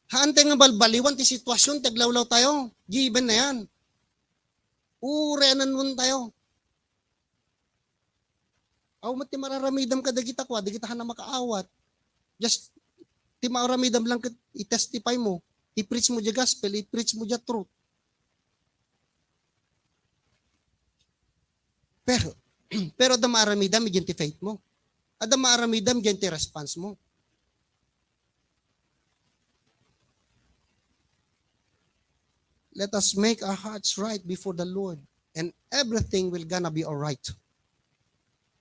Haantay nga balbaliwan ti sitwasyon, taglawlaw tayo. Given na yan. Ureanan mo tayo. Aw mati mararamidam ka dagita kwa, dagita na makaawat. Just ti mararamidam lang i-testify mo. I-preach mo dya gospel, i-preach mo dya truth. Pero da maaramidam, igyan ti faith mo. Ada maaramidam, igyan ti response mo. Let us make our hearts right before the Lord and everything will gonna be all right.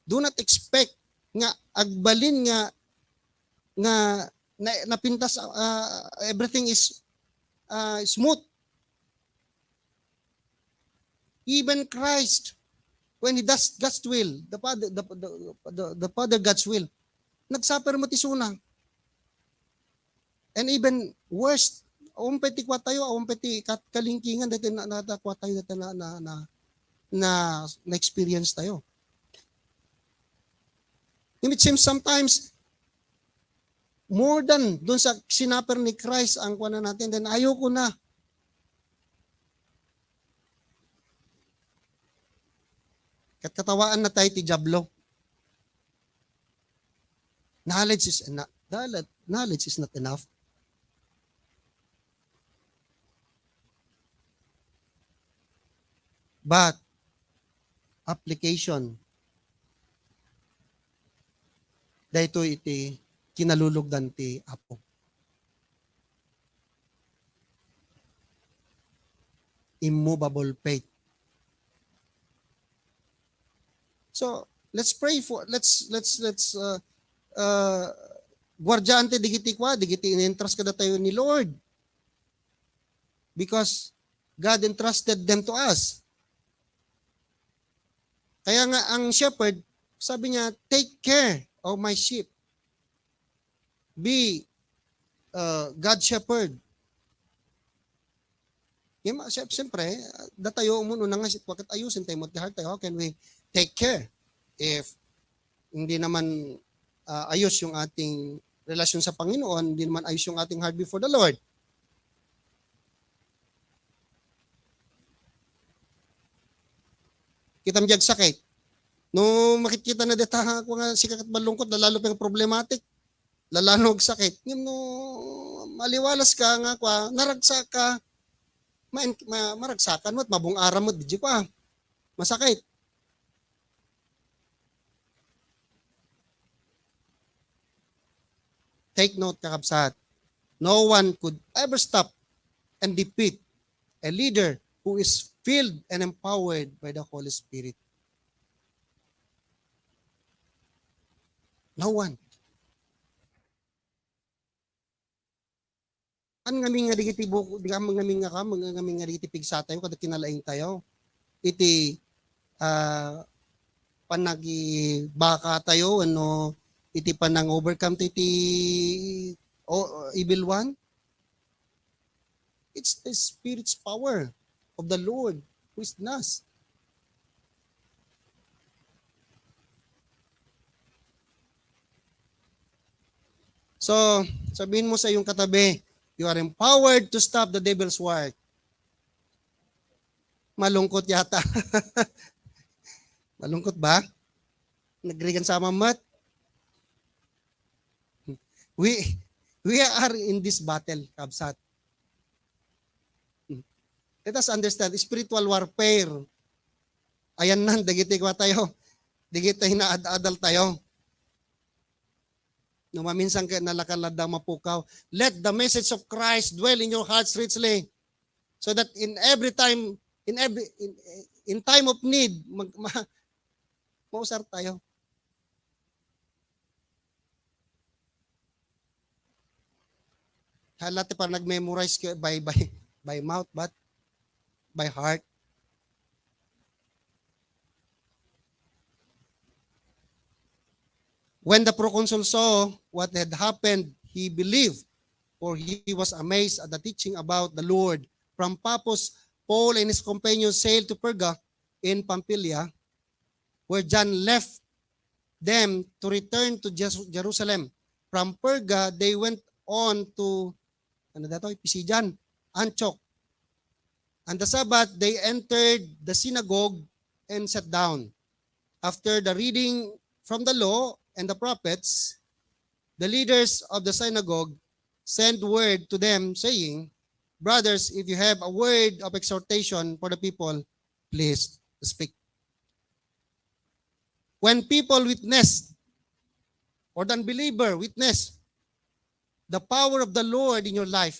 Do not expect nga agbalin nga napintas everything is smooth. Even Christ, when He does God's will, the Father God's will, nagsuffer mo tisuna. And even worse, peti kwa tayo, peti kalingkingan dati natakwa tayo dati na experience tayo. And it seems sometimes more than doon sa sinaper ni Christ ang kuha na natin, then ayoko na. Katawaan na tayo ti Diablo. Knowledge is not enough. But application dahito iti kinalulugdan ti Apo. Immovable faith. So let's pray for guardiante digiti in-entrust kada tayo ni Lord. Because God entrusted them to us. Kaya nga ang shepherd, sabi niya, take care of my sheep. Be God's shepherd. Siyempre, datayo umuno na nga bakit ayusin tayo mo at tayo, how can we take care if hindi naman ayos yung ating relasyon sa Panginoon, hindi naman ayos yung ating heart before the Lord. Kita mo diyag sakit. No makikita na deta ko nga si kakat malungkot, lalo pa yung problematic, lalano og sakit. Yung no maliwalas ka nga kwa, naragsak ka, maragsakan mo at mabung aram mo, di kwa, masakit. Take note kakabsat, no one could ever stop and defeat a leader who is filled and empowered by the Holy Spirit. No one. An ngami nga digiti buko, di ka ngami nga digiti pigsa tayo kada kinalaing tayo. Iti panagi baka tayo ano iti panang overcome iti evil one. It's the Spirit's power of the Lord who is in us. So, sabihin mo sa iyong katabi, you are empowered to stop the devil's work. Malungkot yata. Malungkot ba? Nagrigan sa mamat? We are in this battle, kabsat. Let us understand, spiritual warfare. Ayan nan, dagiti kwa tayo. Dagiti hinaad-adal tayo. No maminsan ka nalakalada mapukaw. Let the message of Christ dwell in your hearts richly. So that in every time, in time of need, mausar tayo. Halati pa nag-memorize by mouth, but by heart. When the proconsul saw what had happened, he believed, for he was amazed at the teaching about the Lord. From Paphos, Paul and his companions sailed to Perga in Pamphylia, where John left them to return to Jerusalem. From Perga, they went on to Pisidian, Antioch. On the Sabbath, they entered the synagogue and sat down. After the reading from the law and the prophets, the leaders of the synagogue sent word to them, saying, brothers, if you have a word of exhortation for the people, please speak. When people witness, or the unbeliever witness, the power of the Lord in your life,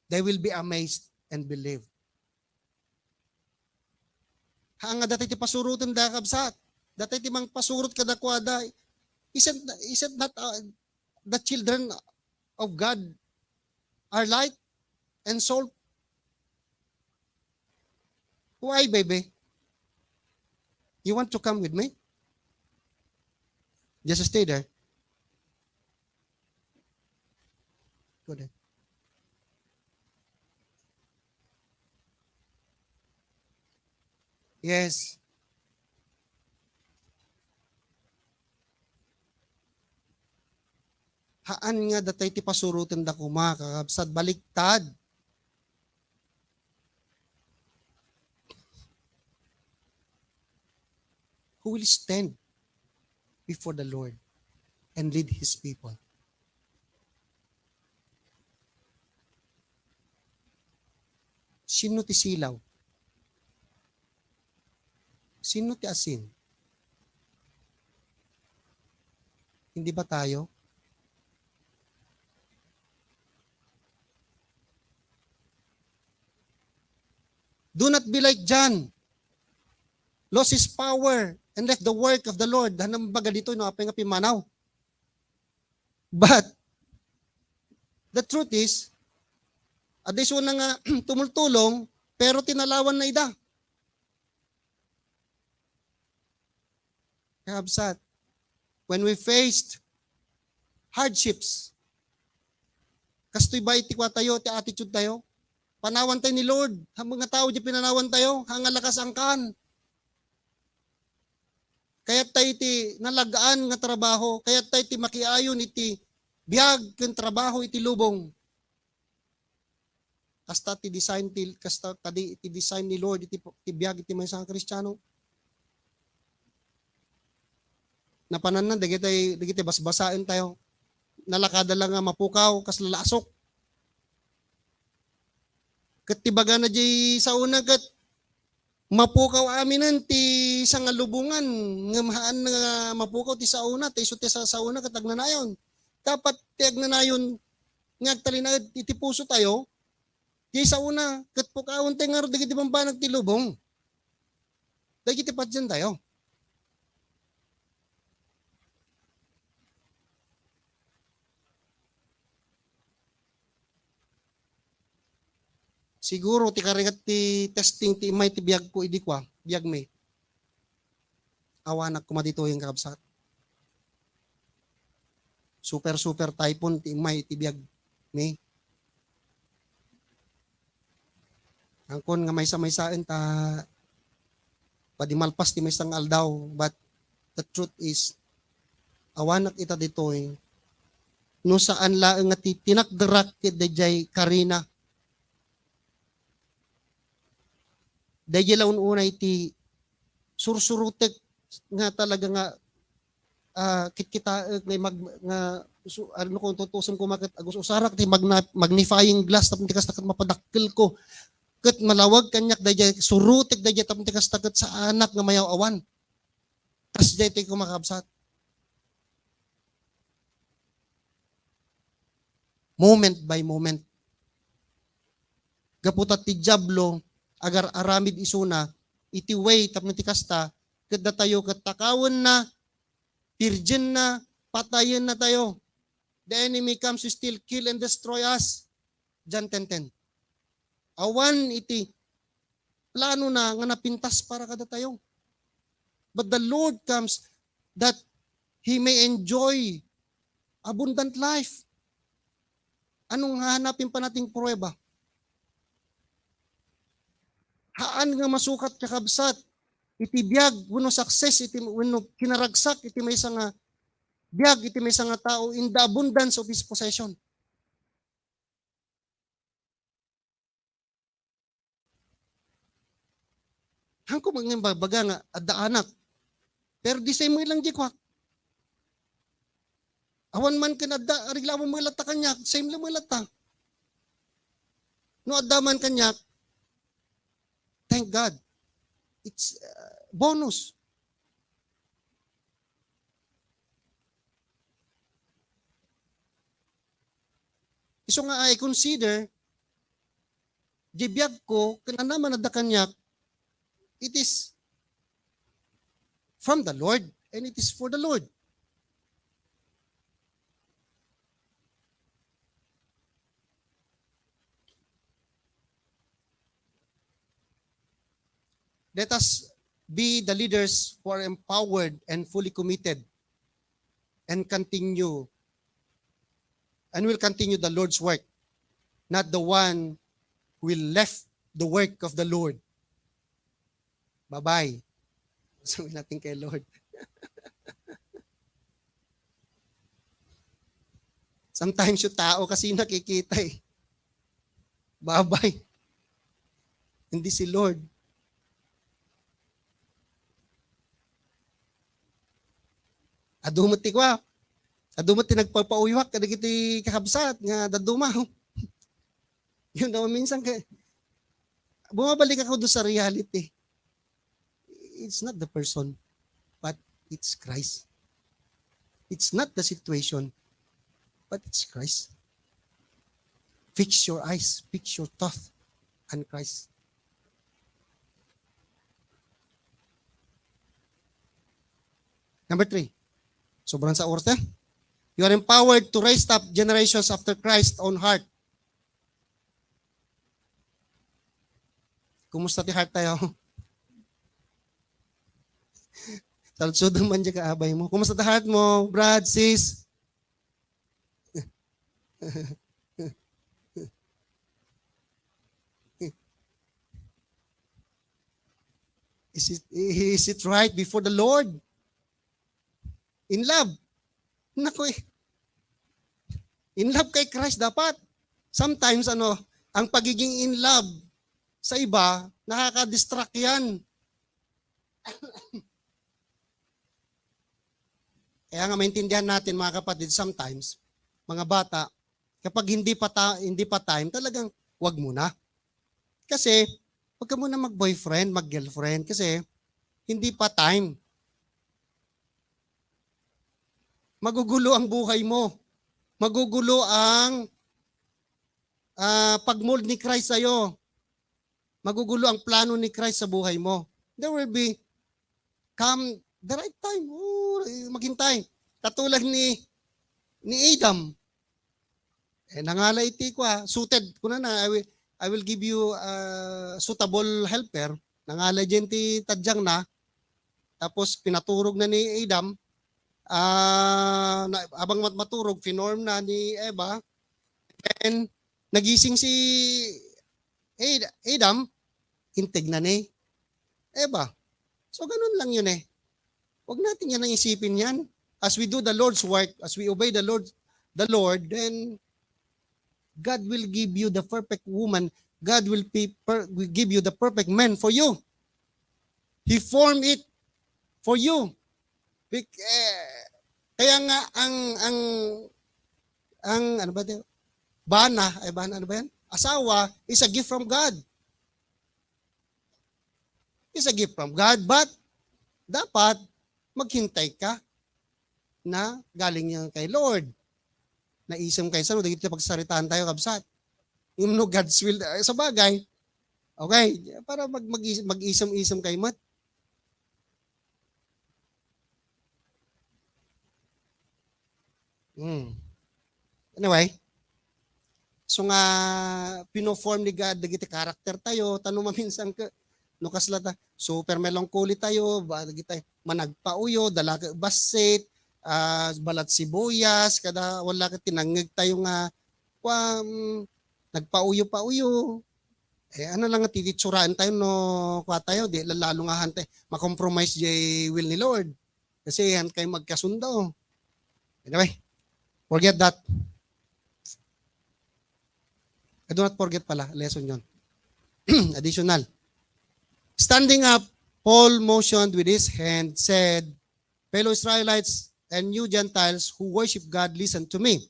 they will be amazed and believe. Hanga dati ti pasurutan da kabsat. Dati ti mang pasurut kada kwada. Isn't not the children of God are light and salt? Why, baby? You want to come with me? Just stay there. Go there. Yes. Haan nga datay ti pasurutan da kuma kakabsat baliktad. Who will stand before the Lord and lead His people? Sino ti silaw? Sino ti asin? Hindi ba tayo? Do not be like John. Lost his power and left the work of the Lord. Hanang baga dito, no, apay nga pimanaw. But, the truth is, adis na nga tumultulong, pero tinalawan na ida. Kabsat, when we faced hardships, kastoy ba itikwa tayo, ti attitude tayo, panawan tayo ni Lord, ang mga tao di pinanawan tayo, hanga lakas angkan. Kaya tayo iti nalagaan nga trabaho, kaya tayo iti makiayon iti biyag ken trabaho iti lubong. Kasta ti design ni Lord iti biyag iti maysa Kristiyano. Napanan dagiti basbasaen tayo. Nalakada lang nga mapukaw kas lalasok. Ket tibaga na jay sa una ket mapukaw aminan ti sa nga lubungan nga mahaan nga mapukaw ti sa una ti iso ti sa una ket agnanayon. Dapat ti agnanayon nga agtalinag iti puso tayo. Ti sa una ket pukawon tayo nga dagiti bambanag ti lubong. Dagiti patyan tayo. Siguro ti karigat ti testing ti imay ti biyag ko idikwa, biyag may. Awanak ko madito yung kakabsat. Super typhoon ti imay ti biyag may. Angkon nga may samaysaen ta padimalpas ti may sang aldaw, but the truth is awanak ita dito no saan laeng nga ti tinakderak ti dayjay karina. Dahil laun unay ti sursurutek nga talaga nga kitkita nga ano kung tutusin ko makit agus usarak ti magnifying glass tapos tikas takat mapadakkel ko ket malawag kanyak dahil surutek dahil tapos tikas takat sa anak nga mayaw awan tas dahil ti kumakabsat moment by moment gaputat ti Diablo agar aramid isuna, iti way tapno ti kasta, ket datayo ket takawon na, virgin na, patayen na tayo. The enemy comes to steal, kill, and destroy us. John 10:10. Awan iti plano na nga napintas para kada tayo. But the Lord comes that He may enjoy abundant life. Anong hahanapin pa nating pruweba? Haan nga masukat kakabsat, iti biyag, wano success, iti wano kinaragsak, iti may nga biyag, iti may nga tao in the abundance of his possession. Hangko magbabaga nga, adda anak, pero di say mo ilang jikwak. Awan man ka na adda, arigla mo mga lata kanya, same lang mga lata. No addaman kanyak, thank God. It's bonus. So nga I consider, jibiyag ko, kananaman na kanyak, it is from the Lord and it is for the Lord. Let us be the leaders who are empowered and fully committed and will continue the Lord's work, not the one who will left the work of the Lord. Bye-bye. Sabihin natin kay Lord. Sometimes yung tao kasi nakikita eh. Bye-bye. Hindi si Lord. Adumot ti kwa. Adumot ti nagpapauywak kada kiti kakabsat nga dadumaw. Yun daw minsan bumabalik ako doon sa reality. It's not the person, but it's Christ. It's not the situation, but it's Christ. Fix your eyes, fix your thought on Christ. Number 3. Sobrang sa oras. You are empowered to raise up generations after Christ's own heart. Kumusta ti heart tayo? Saludsudong man dyan kaabay mo. Kumusta ti heart mo, Brad, sis? Is it right before the Lord? In love. Naku eh. In love kay Christ dapat. Sometimes ang pagiging in love sa iba, nakaka-distract yan. Kaya nga maintindihan natin mga kapatid, sometimes, mga bata, kapag hindi pa time, talagang wag muna. Kasi, wag ka muna mag-boyfriend, mag-girlfriend, kasi hindi pa time. Magugulo ang buhay mo. Magugulo ang pag-mold ni Christ sa'yo. Magugulo ang plano ni Christ sa buhay mo. There will be come the right time. Maghintay. Katulad ni Adam. Nangala iti ko suited ko na I will give you a suitable helper. Nangala dyan ti tadyang na. Tapos pinaturog na ni Adam. Abang maturog, finorm na ni Eva, and nagising si Adam, hintig na ni Eva. So ganun lang yun eh. Huwag natin yan ang isipin yan. As we do the Lord's work, as we obey the Lord, then God will give you the perfect woman. God will give you the perfect man for you. He formed it for you. Kaya nga ang ano ba 'to? Bana ano ba 'yan? Asawa is a gift from God. It's a gift from God, but dapat maghintay ka na galing yan kay Lord. Naisam kay sa dito pagsaritaan tayo kabsat. Yung no God's will sa bagay. Okay, para mag-isam-isam kay Mat. Anyway, so nga pino-form ni God dagiti karakter tayo, tanong maminsan ka no kaslata super melancholy tayo, dagiti managpauyo, dala basit, balat sibuyas, kada wala ka tinangig tayo nga nagpauyo-pauyo. Ano lang nga tititsuraan tayo no kwa tayo, di lalo nga hante makompromise jay will ni Lord. Kasi yan kayo magkasundo. Anyway, forget that. Do not forget pala, lesson yon. Additional. Standing up, Paul motioned with his hand, said, fellow Israelites and you Gentiles who worship God, listen to me.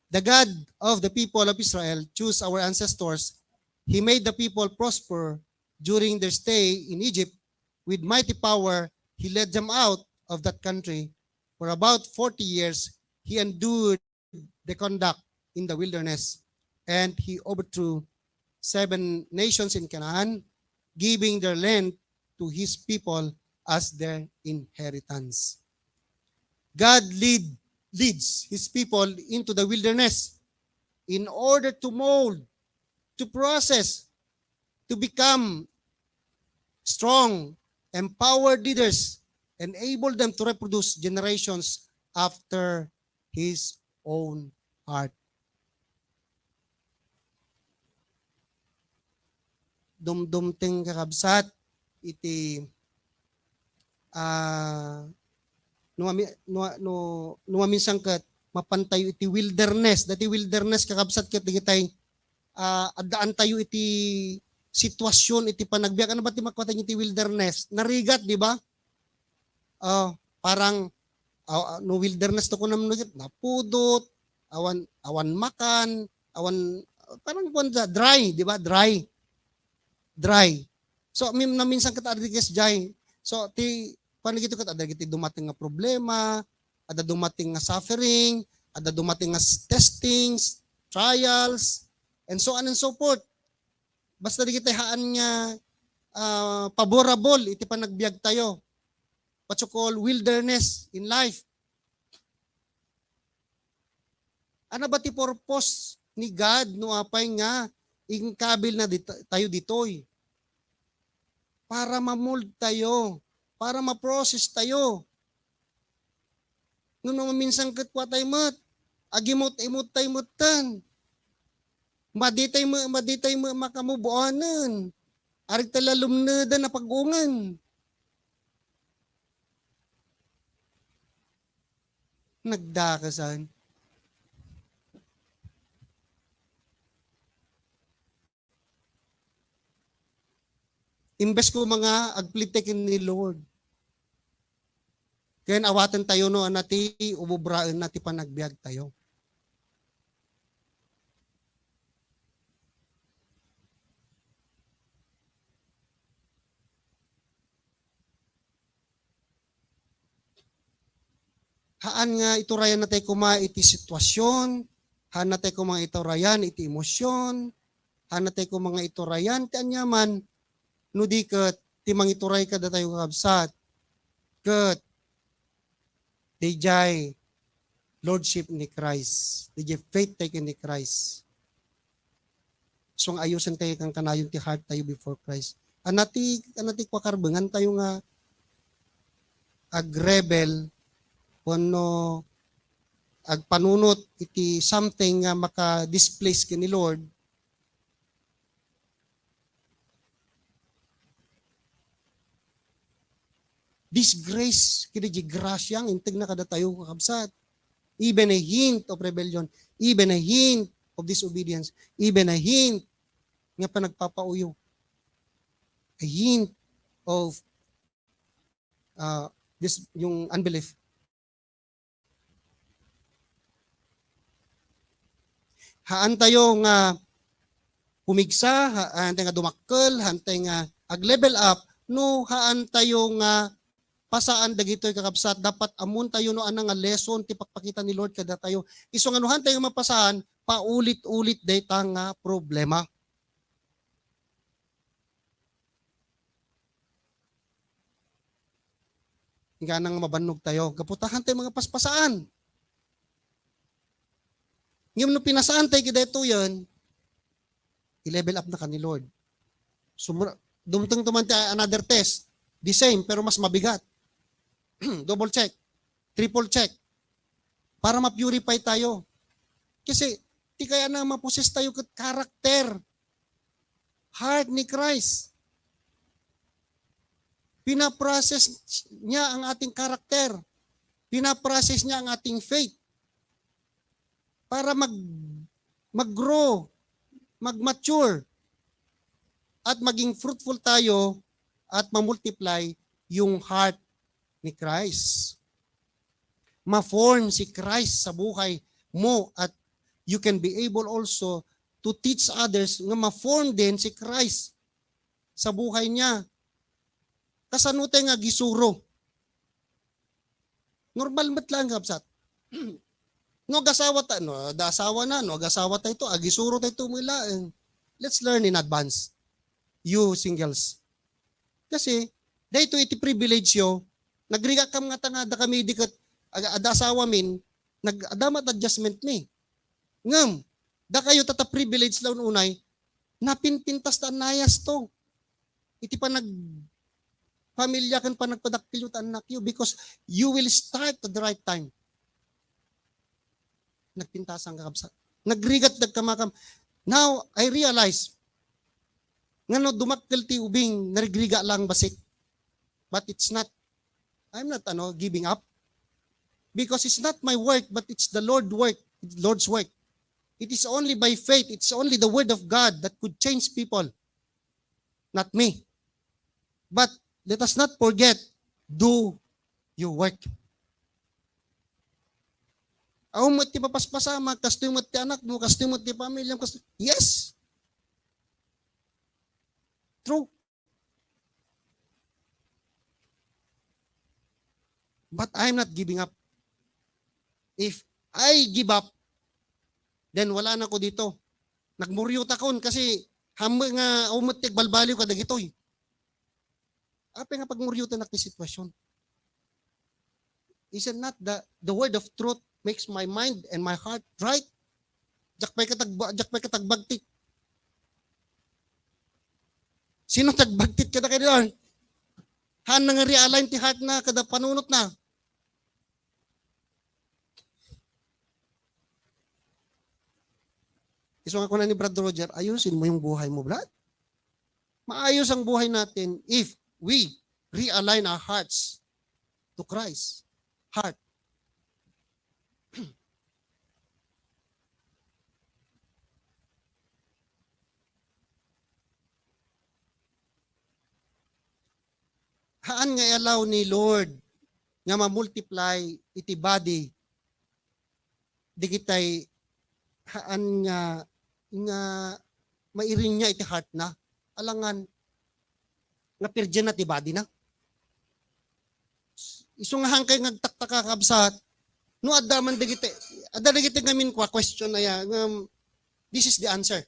The God of the people of Israel chose our ancestors He made the people prosper during their stay in Egypt. With mighty power, he led them out of that country. For about 40 years, he endured the conduct in the wilderness, and he overthrew 7 nations in Canaan, giving their land to his people as their inheritance. God leads his people into the wilderness in order to mold, to process, to become strong, empowered leaders, enable them to reproduce generations after his own heart. Dumdumting kakabsat, iti numaminsan kat mapantayo iti wilderness. Dati wilderness kakabsat kat digitay adaan tayo iti sitwasyon iti panagbiag. Ano ba ti makwatan iti wilderness? Narigat, di ba? Parang no wilderness to ko naman napudot, awan makan, parang dry, di ba? Dry. So minsan kat adigas jay. So ti panigito kat adigiti dumating nga problema, ada dumating nga suffering, ada dumating nga testings, trials, and so on and so forth. Basta di kita haan nga favorable iti panagbiag tayo. What you call wilderness in life. Ano ba ti purpose ni God no apay nga ingkabil na tayo ditoy? Para ma-mold tayo, para ma-process tayo. Ngano minsan ket kwa tayo mat, agimot-imot tayo mutan. Maditay mo makamubuanan. Arig talalumnada na pagungan. Nagdakasan. Imbes ko mga agplitekin ni Lord. Kaya awatan tayo no anati ububraan nati panagbiag tayo. Haan nga iturayan na tayo kuma iti sitwasyon, haan na tayo kuma iturayan iti emosyon, haan na tayo kuma iturayan ti anyaman, no di ket ti mangituray kada tayo kakabsat, ket dijay lordship ni Christ, dijay faith tayo ni Christ. So ang ayusan tayo kang kanayon ti heart tayo before Christ. Anati kwa karbengan tayo nga agrebel kuno agpanunot iti something nga maka-displace kini Lord. This grace, kini di grasyang integ na kada tayo kakabsat. Even a hint of rebellion, even a hint of disobedience, even a hint nga panagpapauyo. A hint of this yung unbelief. Haan tayo nga pumigsa, haan tayo nga dumakkel, haan tayo nga ag-level up, no haan tayo nga pasaan dagitoy kakabsat, dapat amun tayo no anang nga lesson ti pakpakita ni Lord kada tayo. Iso nga nuhan tayo nga mapasaan, paulit-ulit dayta nga problema. Nga nang mabanog tayo, kaputahan tayo mga paspasaan. Ngayon no pinasaan tayo kada ito yan, i-level up na ka ni Lord. Dumtang tuman tayo another test. The same, pero mas mabigat. Double check. Triple check. Para ma-purify tayo. Kasi, di kaya na maposes tayo kat karakter. Heart ni Christ. Pinaprocess niya ang ating karakter. Pinaprocess niya ang ating faith. Para mag-grow, mag-mature, at maging fruitful tayo at ma-multiply yung heart ni Christ. Ma-form si Christ sa buhay mo at you can be able also to teach others nga ma-form din si Christ sa buhay niya. Kasanute nga gisuro. Normal mat lang kapsat. No gasawa ta no dasawa na no gasawa ta ito agisuro ta ito mula. Let's learn in advance. You singles. Kasi dayto iti privilege yo nagriga kam nga tangada kami diket adasawa min nag-adamat adjustment mi. Ngam da kayo tata privilege laun unay napinpintas ta nayas to. Iti pa nag pamilya kan pa nagpadaktil ta anak yo because you will start at the right time. Nagpintasan ka kapsa. Nagrigat nagkamakam. Now, I realize, nga no, dumakkel ti ubing, narigriga lang basik. But it's not, I'm not giving up. Because it's not my work, but it's the Lord's work. It is only by faith, it's only the word of God that could change people. Not me. But let us not forget, do your work. Ako mo ti papaspasama, kasto mo ti anak mo, kasto mo ti pamilya mo, yes. True. But I'm not giving up. If I give up, then wala na ko dito. Nagmuryot akon kasi hamba nga umot ti balbaliw ka dagitoy. Ape nga pagmuryutan na ti sitwasyon. Is it not the word of truth makes my mind and my heart right? Jakpay katagbagtit. Sino tagbagtit kada kayo doon? Han nga realign ti heart na kada panunot na. Iso nga ko na ni Brad Roger, ayusin mo yung buhay mo, Brad. Maayos ang buhay natin if we realign our hearts to Christ. Heart. Haan nga allow ni Lord nga ma-multiply iti body di kitay haan nga mairing niya iti heart na alangan nga pirgen na ti body na iso nga hangkay ngagtaktaka kabsat no adaman digite ngamin kwa question na ya this is the answer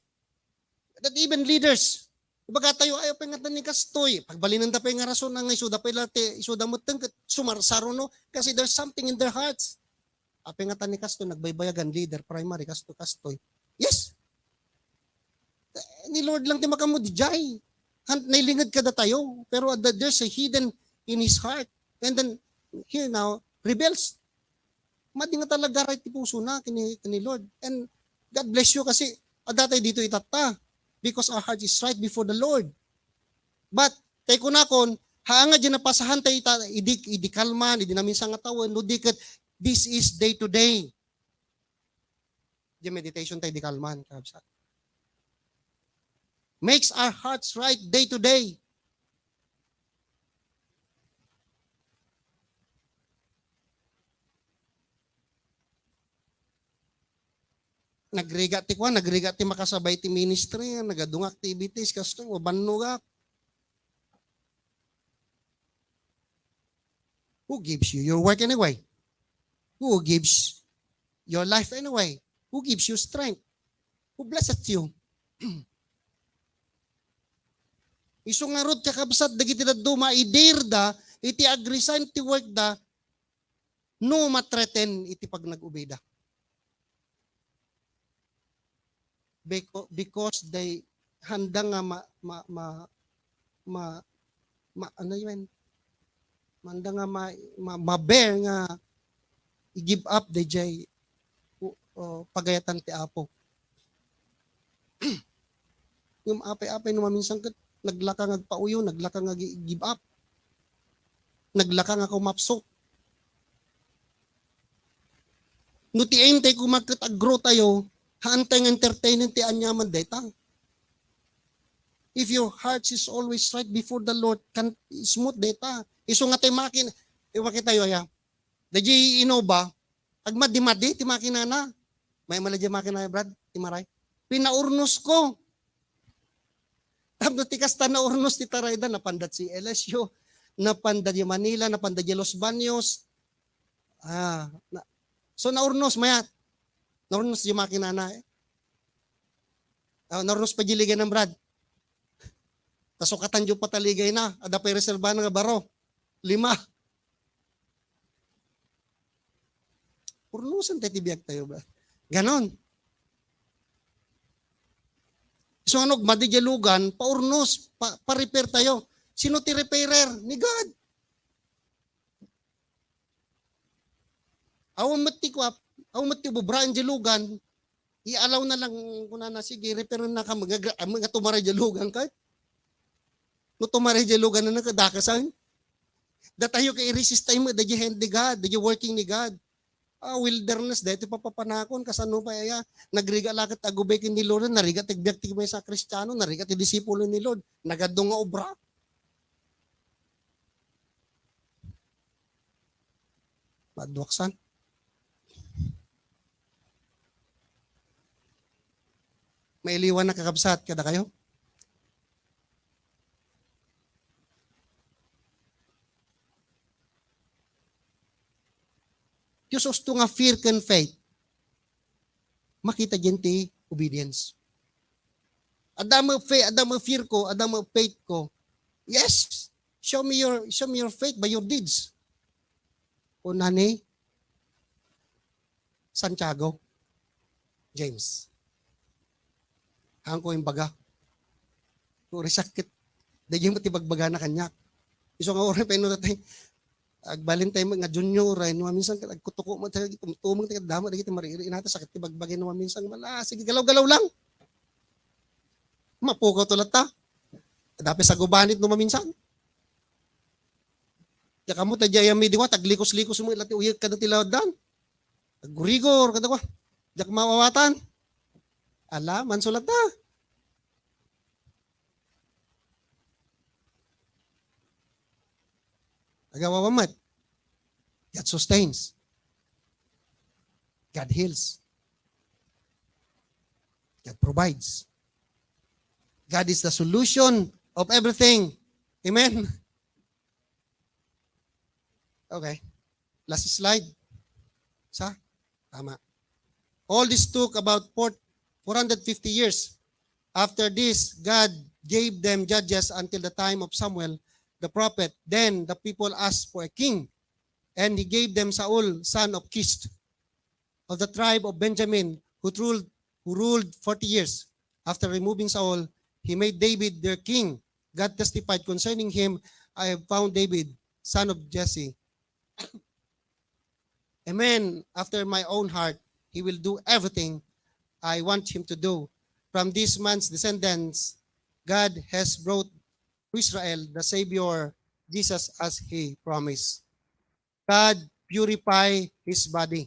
that even leaders baga tayo ayaw pa nga ni kastoy. Pagbalinan da pa nga rason nga isuda pa ilate, isuda mo teng sumarsaro no kasi there's something in their hearts. Ape nga ni kastoy nagbaybayagan leader primary kastoy. Yes. Ni Lord lang ti makamod dijay. Nailingad kada tayo pero there's a hidden in his heart. And then here now rebels. Madi nga talaga right ti puso na kini Lord. And God bless you kasi adatay dito itata. Because our heart is right before the Lord. But, tayo kunakon, haanga dyan na pasahan tayo idi kalman, idi namin sa nga tawon, no dikat, this is day to day. Diyan meditation tayo di kalman. Makes our hearts right day to day. Nagriga ti makasabay ti ministry, nagadung activities, kasto, banugak. Who gives you your work anyway? Who gives your life anyway? Who gives you strength? Who blesses you? Iso nga rod kakabsat, dagiti na maidir da, iti agresign ti work da, no matreten iti pag nag-ubay da. Because they handa nga ano yun? Handa nga ma-bear nga i-give up the jay pagayatan ti Apo. Yung apay-apay no maminsan naglaka nga pauyo, naglaka nga give up. Naglaka nga kumapsok. No ti ente kung magkatagro tayo, haantay ng entertainment ti anyaman data. If your heart is always right before the Lord, kan smooth data. Iso nga tayo makita tayo ya. Daji ino ba? Agmadi-madi ti makina na. May maladya makina Brad, ti maray. Pinaurnos ko. Tapos tikas ta na urnos ti Tarayda, napandat si LSU, napandat yung Manila, napandat yung Los Baños. So naurnos mayat. Naurnos yung makinana. Naurnos pa jiligay ng Brad. Tasukatan yung pataligay na. Ada pa reserva nga baro. 5. Urnusan tayo tibiyag tayo ba? Ganon. So ano, madigyalugan, paurnos, pa-repair tayo. Sino ti repairer? Ni God. Awan mati bubraan jalugan, ialaw na lang kuna na sige, repair na ka, mga tumara jalugan ka. No tumara jalugan na nakadakasan. Datayo kay resist tayo mo, da hand ni God, da working ni God. Wilderness, dito papapanakon, kasano pa ya, nagriga lakat agubekin ni Lord, nariga tigbiyak tigmay sa Kristiyano, nariga ti disipulo ni Lord, nagadong nga obra. Madwaksan. Mailiwan na kakabsat kada kayo? Diyos osto nga fear can faith. Makita dyan ti obedience. Adamo fear ko, adamo faith ko. Yes, show me your faith by your deeds. O nani, Santiago, James. Ang ko yung baga. Kuri sakit. Dahil yung matibagbaga na kanyak. Iso nga oras pa ino natin. Agbalin tayo mga junior ay no minsan kutuko mo tayo tumtumong tayo dama dagiti mariri nata sakit ti bagbagay no minsan mala sige galaw-galaw lang. Mapukaw to lata. Dapat sa gubanit no minsan. Ya kamo ta jaya mi diwa taglikos-likos mo ilati uyag kada tilawdan. Agurigor kada ko. Jak mawawatan. Ala man sulat ta. Agawawamat. God sustains. God heals. God provides. God is the solution of everything. Amen? Okay. Last slide. Tama. All this took about 450 years. After this, God gave them judges until the time of Samuel, the prophet. Then the people asked for a king, and he gave them Saul, son of Kish, of the tribe of Benjamin, who ruled 40 years. After removing Saul, he made David their king. God testified concerning him, I have found David, son of Jesse, a man after my own heart. He will do everything I want him to do. From this man's descendants, God has brought Israel, the Savior, Jesus, as He promised. God purify His body.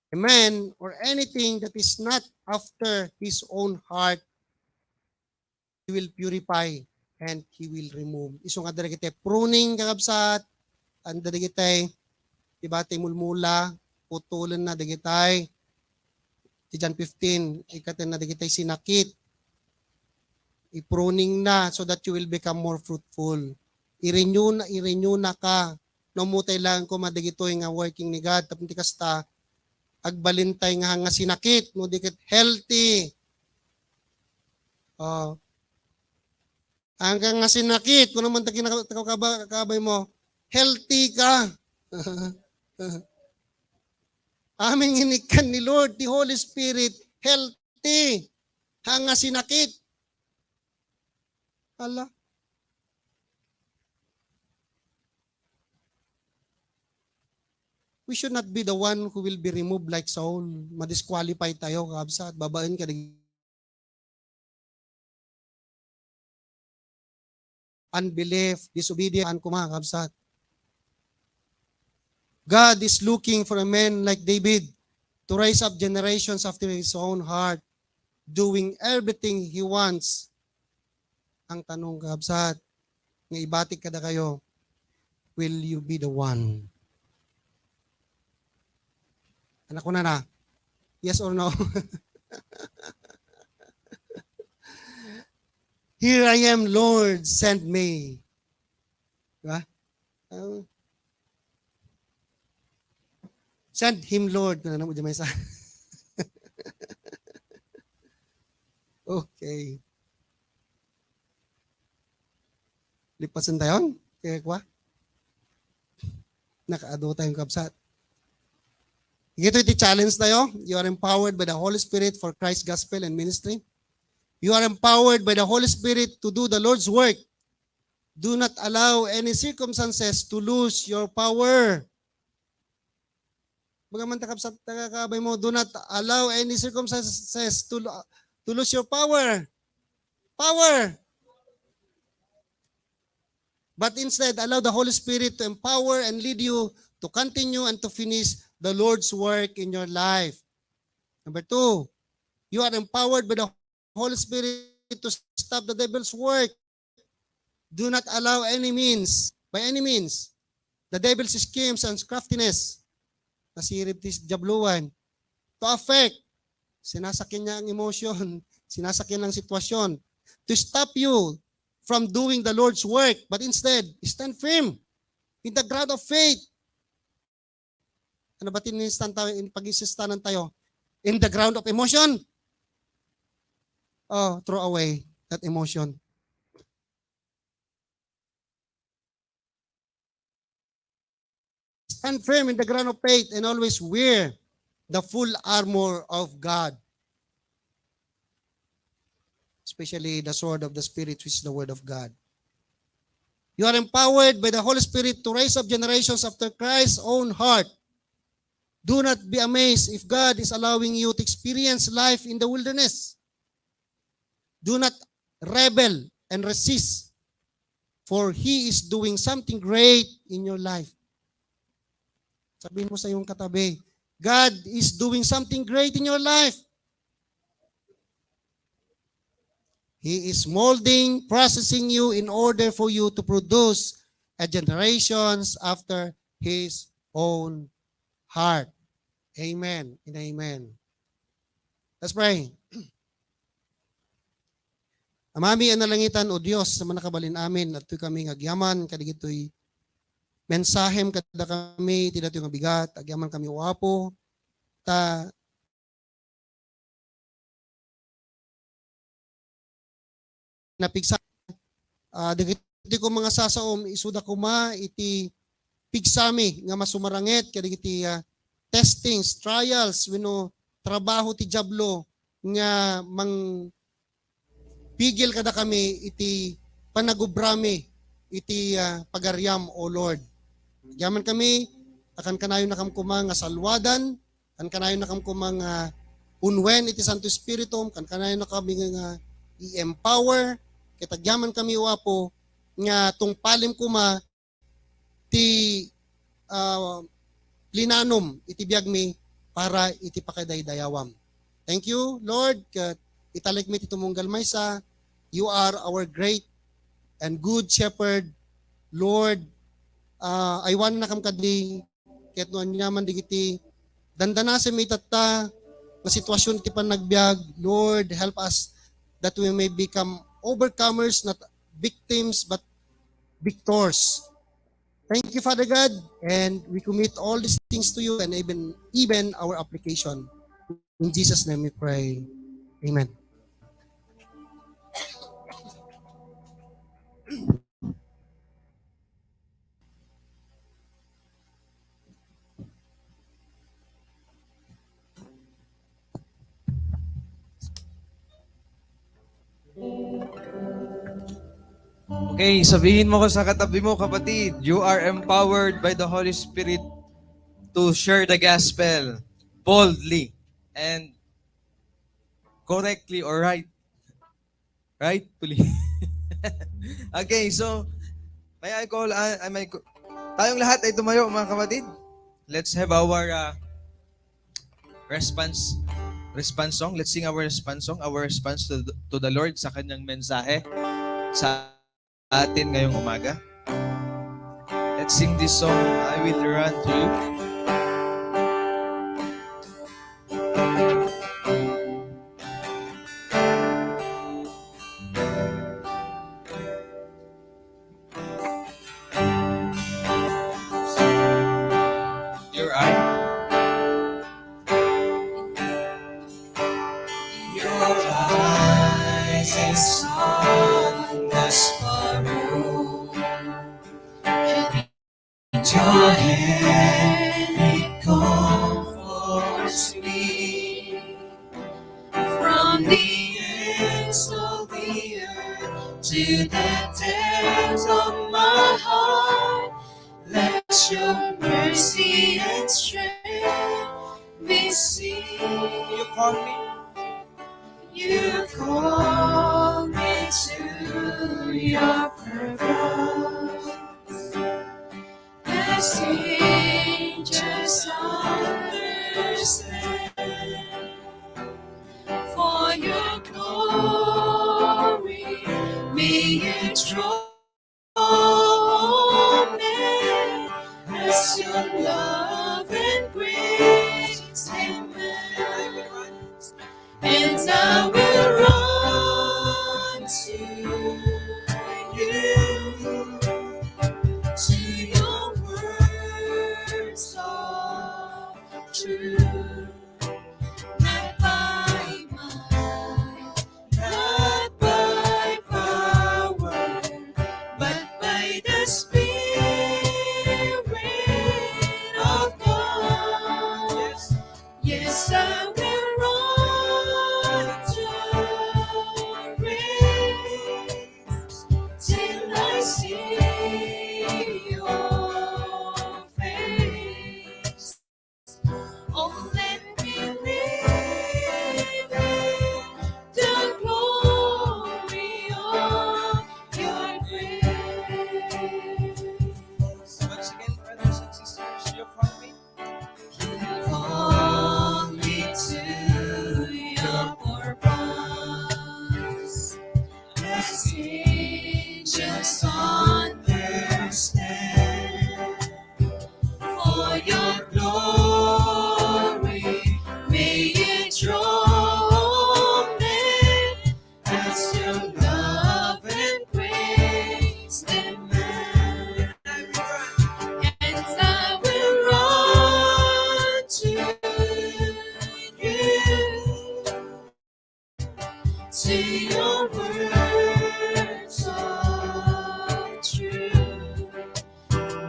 A man or anything that is not after His own heart, He will purify and He will remove. Iso nga dali kita pruning kakabsat, ang dali kita ibati mulmula, putulan na dali kita, si John 15, ikatin na dali kita sinakit, i-pruning na so that you will become more fruitful. I-renew na ka. No mo lang ko madigitoy nga working ni God. Tapos kasta, agbalintay nga sinakit. No dikit healthy. Hanggang nga sinakit. Kung naman kabay mo, healthy ka. Aming inikan ni Lord, the Holy Spirit, healthy. Hanga sinakit. Hala. We should not be the one who will be removed like Saul. Ma-disqualify tayo, kabsat. Babain ka. Unbelief, disobedience, kabsat. God is looking for a man like David to raise up generations after his own heart, doing everything he wants. Ang tanong kabsat, nga ibatik kada kayo, will you be the one? Anak ko na. Yes or no? Here I am, Lord, send me. Diba? Send him, Lord. Kung ano mo dyan may sa... Okay. Lipasan tayo. Kaya kwa? Nakaado tayong kabsat. Ito iti challenge tayo. You are empowered by the Holy Spirit for Christ's gospel and ministry. You are empowered by the Holy Spirit to do the Lord's work. Do not allow any circumstances to lose your power. Bagaman takabsat takakabay mo, do not allow any circumstances to lose your power. Power. But instead, allow the Holy Spirit to empower and lead you to continue and to finish the Lord's work in your life. Number 2, you are empowered by the Holy Spirit to stop the devil's work. Do not allow by any means, the devil's schemes and craftiness, nasirip tis jabluan, to affect, sinasakyan niya ang emotion, sinasakyan ang sitwasyon, to stop you from doing the Lord's work, but instead, stand firm in the ground of faith. Ano ba tinistan tayo, pag-isistanan tayo? In the ground of emotion? Oh, throw away that emotion. Stand firm in the ground of faith and always wear the full armor of God. Especially the sword of the Spirit, which is the word of God. You are empowered by the Holy Spirit to raise up generations after Christ's own heart. Do not be amazed if God is allowing you to experience life in the wilderness. Do not rebel and resist, for He is doing something great in your life. Sabihin mo sa iyong katabi, God is doing something great in your life. He is molding, processing you in order for you to produce a generations after His own heart. Amen and amen. Let's pray. Amami analangitan o Dios sa manakabalin amin at ito'y kami agyaman, kadig ito'y mensahem kada kami, tidak ito'y bigat, agyaman kami uwapo, ta napigsa digiti ko mga sasaom isuda ko iti pigsami nga masumarangit kadigiti testings, trials, trabaho ti jablo nga mang pigil kada kami iti panagubrami iti pagaryam o Lord. Yaman kami akan kanayon nakam kumang salwadan, kan kanayon nakam kumang unwen iti Santo Espiritu, kan kanayon nakami nga i-empower kitagyaman kami wapo nga tungpalim kuma ti linanom iti biagmi para iti pakadaydayawam. Thank you, Lord. Italik mi ti tumunggal maysa. You are our great and good shepherd, Lord. Aywan na kam kadi ket no anyaman digiti dandanase mi tatta nga sitwasyon iti panagbiag. Lord, help us that we may become overcomers, not victims, but victors. Thank you, Father God, and we commit all these things to you and even our application. In Jesus' name we pray. Amen. Okay, sabihin mo ko sa katabi mo, kapatid, you are empowered by the Holy Spirit to share the gospel boldly and correctly or rightfully. Okay, so tayong lahat ay tumayo, mga kapatid. Let's have our response song. Let's sing our response song, our response to the Lord sa kanyang mensahe sa atin ngayong umaga. Let's sing this song, I Will Run to You. to the depths of my heart. Let your mercy and strength be seen. You call me. You call me to your purpose. As angels understand, for your glory, may you draw men as your love and grace. Amen. And I will run to you, to your words of truth. Not by might, not by power, but by the Spirit of God. Yes, I will run to race till I see your face. Oh, let me live in the glory of your grace. Once again, brothers and sisters, you call me. You call me to your purpose. As angels understand, for your glory, may it draw men as your love and grace demand. And I will run to you, to your words of truth.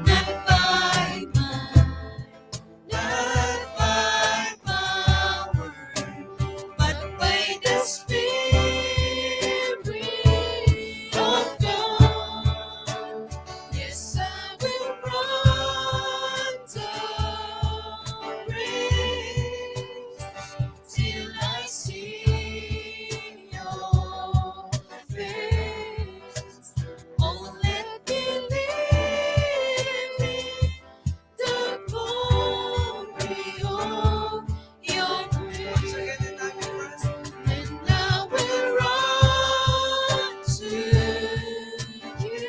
Not by might, not by power, but by the Spirit of God. Yes, I will run the race till I see your face. Oh, let me live in the glory of your Once grace. again, and I'm impressed. And I will run to you,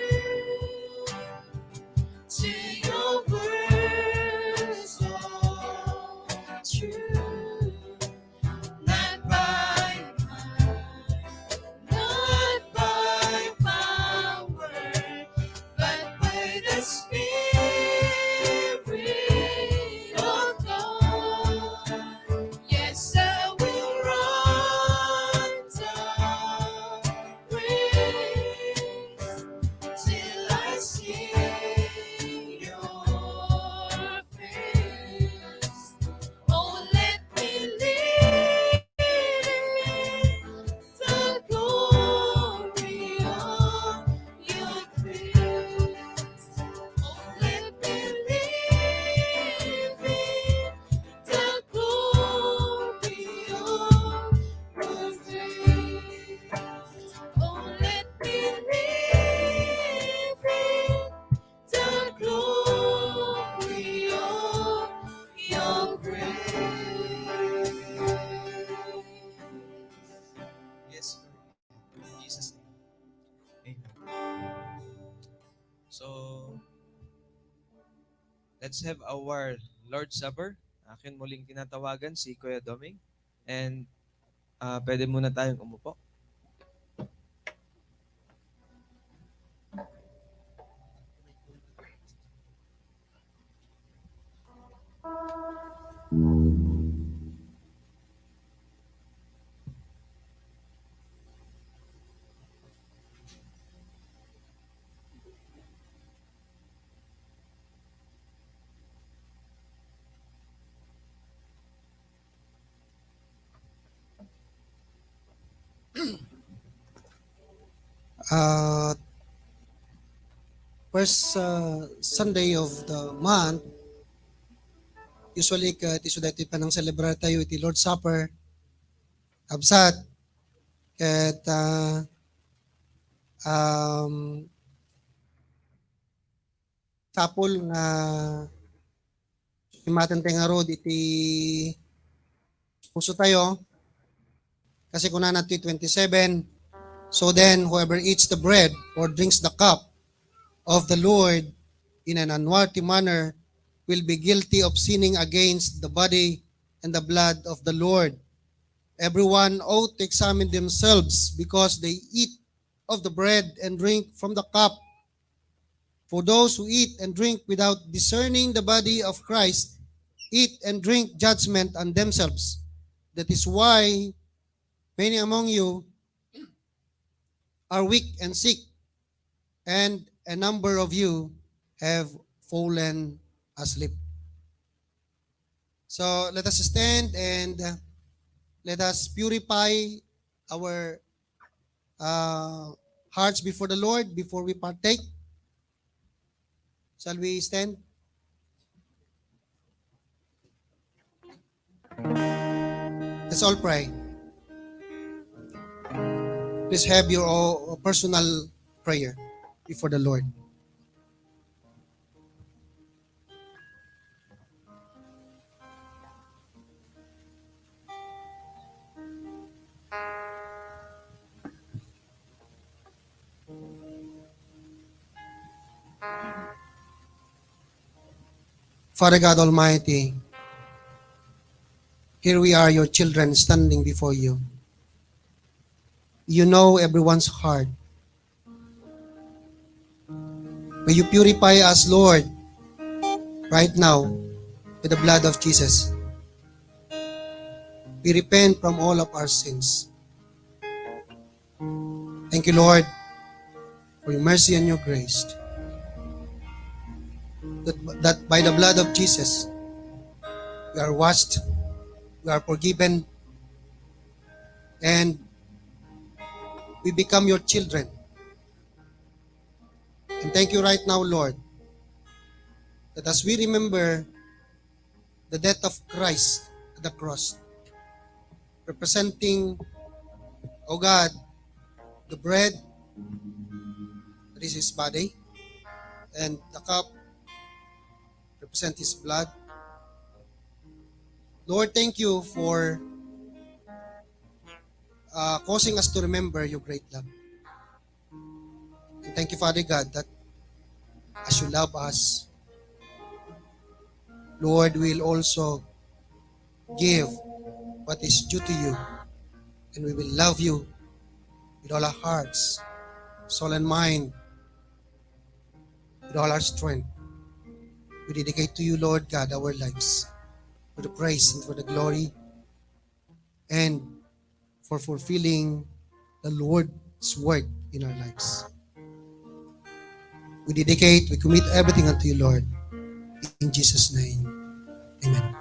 to your words of truth. Not by might, not by power, but by the Spirit of God. Yes, I will run the race till I see your face. Oh, let me live in the glory of your grace. Oh, let me live in the glory of your grace. Oh, let me live in the glory of your grace. Yes, Lord. In Jesus' name. Amen. So, let's have our Lord's Supper. Akin muling tinatawagan si Kuya Doming. And pwede muna tayong umupo. first Sunday of the month, usually kat isu dati pa nang celebrate tayo iti Lord's Supper, absat, kat tapol nga himatan tayo nga road iti puso tayo, kasi kuna na 27, so then whoever eats the bread or drinks the cup of the Lord in an unworthy manner will be guilty of sinning against the body and the blood of the Lord. Everyone ought to examine themselves because they eat of the bread and drink from the cup. For those who eat and drink without discerning the body of Christ eat and drink judgment on themselves. That is why many among you are weak and sick, and a number of you have fallen asleep. So let us stand and let us purify our hearts before the Lord before we partake. Shall we stand? Let's all pray. Please have your personal prayer before the Lord. Father God Almighty, here we are, your children, standing before you. You know everyone's heart. May you purify us, Lord, right now with the blood of Jesus. We repent from all of our sins. Thank you, Lord, for your mercy and your grace. That by the blood of Jesus, we are washed, we are forgiven, and we become your children. And thank you right now, Lord, that as we remember the death of Christ at the cross, representing, O God, the bread, that is His body, and the cup, represent His blood. Lord, thank you for causing us to remember your great love. And thank you, Father God, that as you love us, Lord, we'll also give what is due to you. And we will love you with all our hearts, soul and mind, with all our strength. We dedicate to you, Lord God, our lives for the praise and for the glory and for fulfilling the Lord's work in our lives. We dedicate, we commit everything unto you, Lord. In Jesus' name, amen.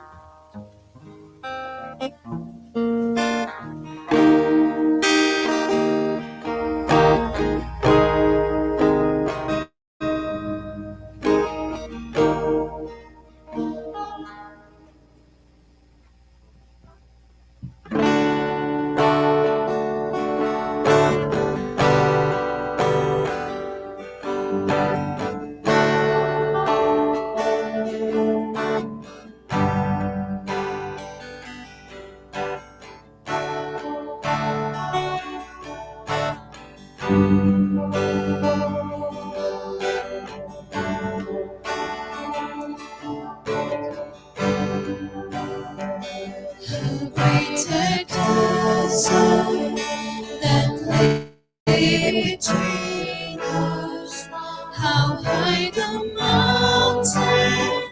Greater chasm that lay between us. How high the mountain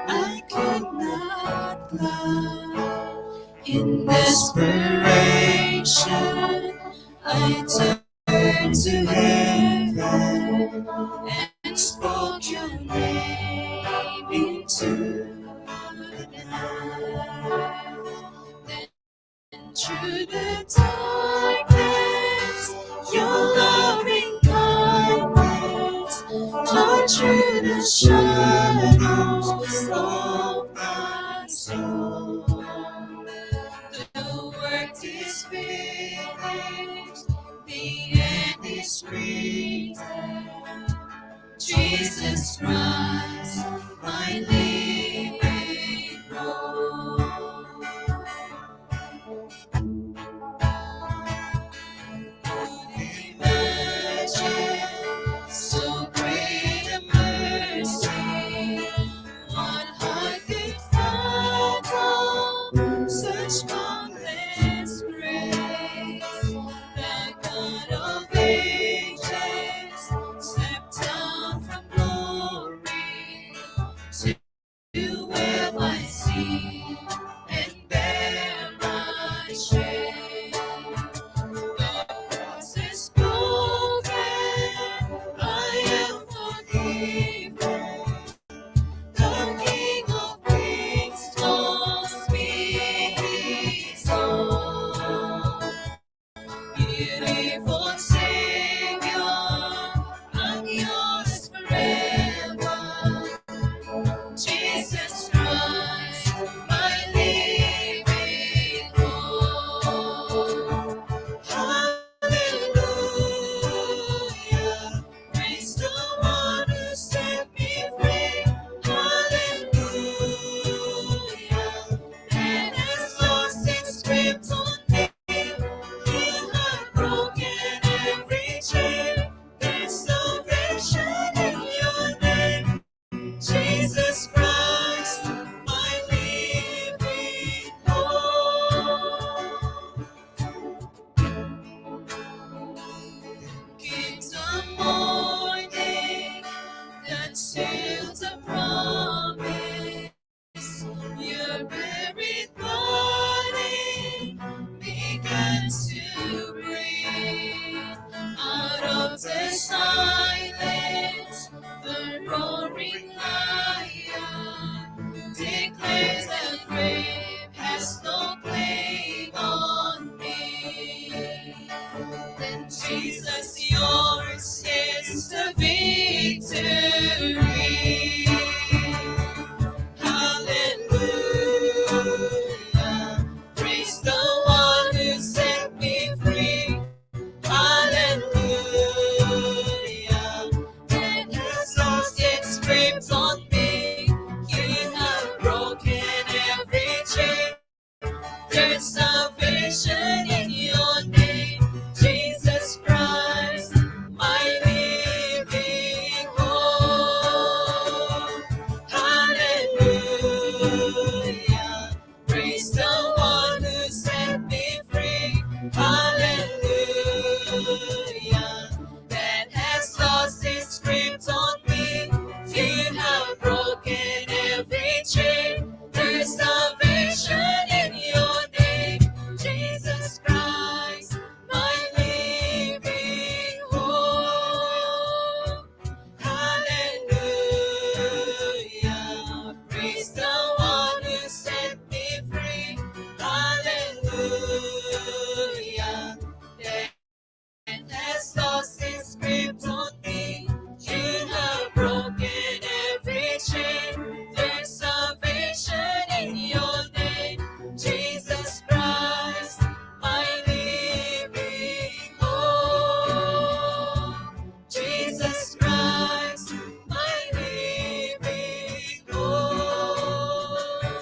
I could not climb. In desperation, I turned to heaven and spoke your name into the night. Through the darkness, your loving shadows of my soul. The work is finished, the end is written. Jesus Christ, my living hope. Imagine so great a mercy, one heart could fathom such boundless grace. The God of ages stepped down from glory to wear my sin and bear my shame. The cross is broken, I am forgiven. The King of Kings calls me his own. Beautiful Savior, I'm yours forever. Jesus Christ, my living hope. Hallelujah, praise the one who set me free. Hallelujah, and has lost its grip on me. You have broken every chain. There's salvation in your name. Jesus Christ, my living hope. Kingdom morning that seals a promise. Your buried body began to breathe. Out of the silence, the roaring lion declares that grave has no claim on me. Then Jesus, yours is the victory. Hallelujah, praise the one who set me free. Hallelujah, and has lost its grip on me. You have broken every chain. There's salvation in your name. Jesus Christ, my living hope. Hallelujah, praise the one who set me free. Hallelujah, that has lost its grip on me. You have broken every chain. There's salvation in your name. Jesus Christ, my living hope. Hallelujah, praise the one who set me free. Hallelujah, death has lost its grip on me. You have broken every chain. There's salvation in your name. Jesus Christ, my living hope. Jesus Christ, my living hope.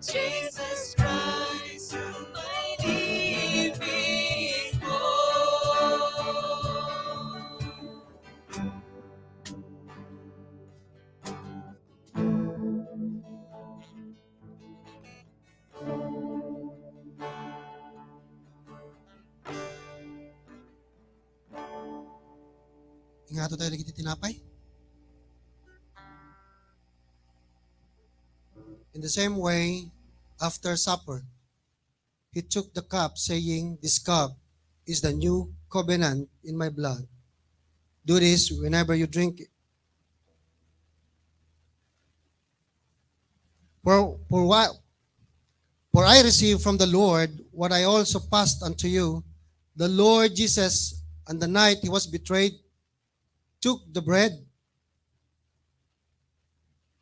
Jesus Christ, my living hope. Ingato tayo nagiti tinapay. In the same way, after supper, he took the cup, saying, "This cup is the new covenant in my blood. Do this whenever you drink it. For I received from the Lord what I also passed unto you. The Lord Jesus, on the night he was betrayed, took the bread,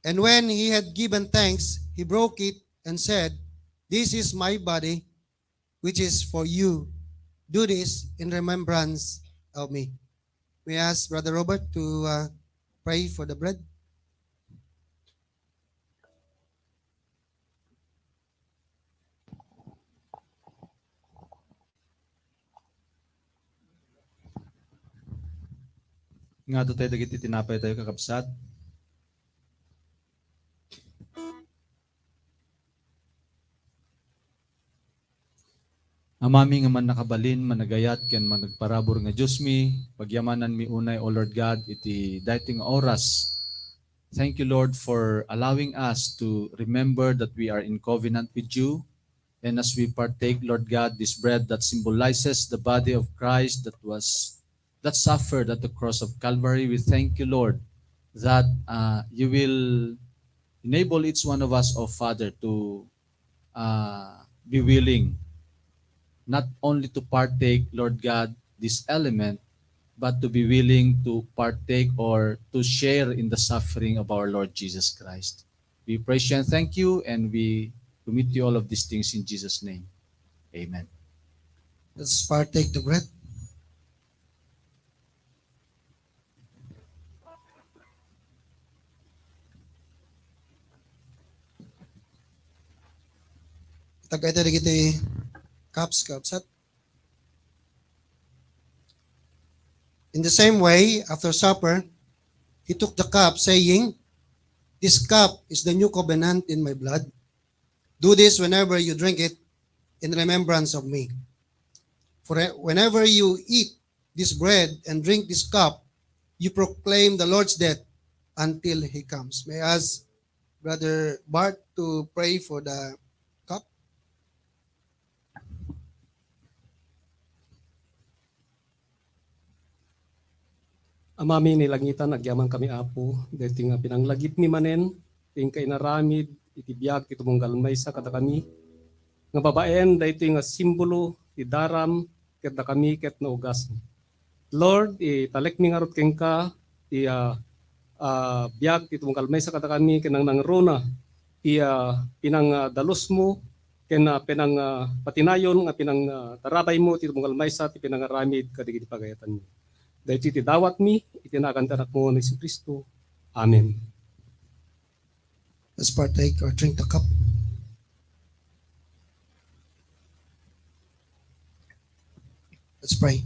And when he had given thanks, he broke it and said, "This is my body, which is for you. Do this in remembrance of me." We ask Brother Robert to pray for the bread. Nga to tayo dagiti tinapay tayo kakabsat. Amami nga man nakabalin, managayat, ken man nagparabor nga Diyos mi, pagyamanan mi unay, O Lord God, iti dating oras. Thank you, Lord, for allowing us to remember that we are in covenant with you. And as we partake, Lord God, this bread that symbolizes the body of Christ that suffered at the cross of Calvary, we thank you, Lord, that you will enable each one of us, O Father, to be willing not only to partake, Lord God, this element, but to be willing to partake or to share in the suffering of our Lord Jesus Christ. We praise you and thank you, and we commit you all of these things in Jesus' name. Amen. Let's partake the bread. Tagay tayo dagiti cups. In the same way, after supper, he took the cup, saying, "This cup is the new covenant in my blood. Do this whenever you drink it in remembrance of me. For whenever you eat this bread and drink this cup, you proclaim the Lord's death until he comes." May I ask Brother Bart to pray for the cup? Amami nilangitan, agyaman kami apo, dahil nga pinanglagip ni manen, ting kainaramid, itibiyag, itumunggal may sa kada kami. Nga babaen, dahil nga simbolo, idaram, kada kami, ket na ugas. Lord, italek mi ngarot keng ka, biyag, itumunggal may sa kada kami, kenang nangrona, pinang dalos mo, pinang patinayon, nga pinang tarabay mo, itumunggal may sa, pinangaramid, kadigiti pagayatan mo. Dahil iti dawat mi, itinakantanak mo ni si Kristo. Amen. Let's partake or drink the cup. Let's pray.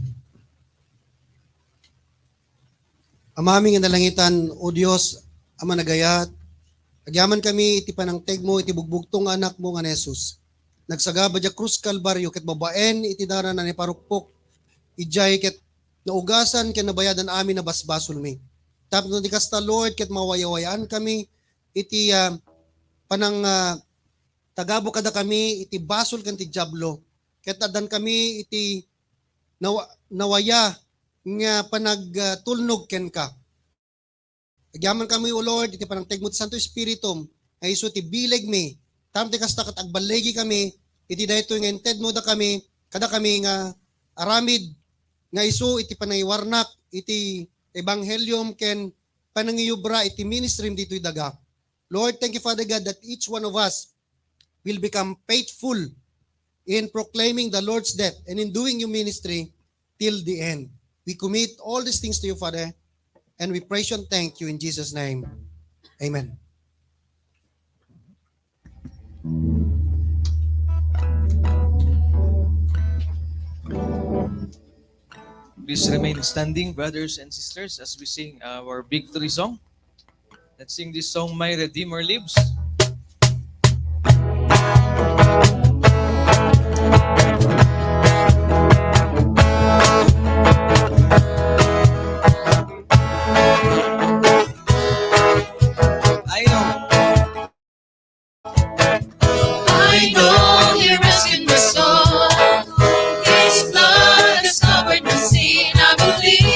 Amaming nalangitan, O Diyos, Ama nagayat, agyaman kami iti panangteg mo, iti bugbugtong anak mo nga Jesus. Nagsagaba dya krus kalbaryo, ket babaen, iti dara na ni parukpok, ijay ket naugasan ken nabayadan amin na basbasol mi. Tapos di kasta Lord ket mawayawayaan kami iti panang tagabo kada kami iti basol ken ti diablo. Ket adan kami iti nawaya nga panagtulnog ken ka. Agyaman kami O Lord iti panang tegmo ti Santo Espiritu ay isu ti bileg mi. Tamte kasta ket agbalegi kami iti daytoy nga inted mo da kami kada kami nga aramid nga isu iti panangiwarnak iti ebanghelyum ken panangiyubra iti ministry dito'y daga. Lord, thank you Father God that each one of us will become faithful in proclaiming the Lord's death and in doing your ministry till the end. We commit all these things to you, Father, and we praise you and thank you in Jesus' name. Amen. Please remain standing, brothers and sisters, as we sing our victory song. Let's sing this song, My Redeemer Lives. I know He rescued my soul. His blood has covered my sin. I believe.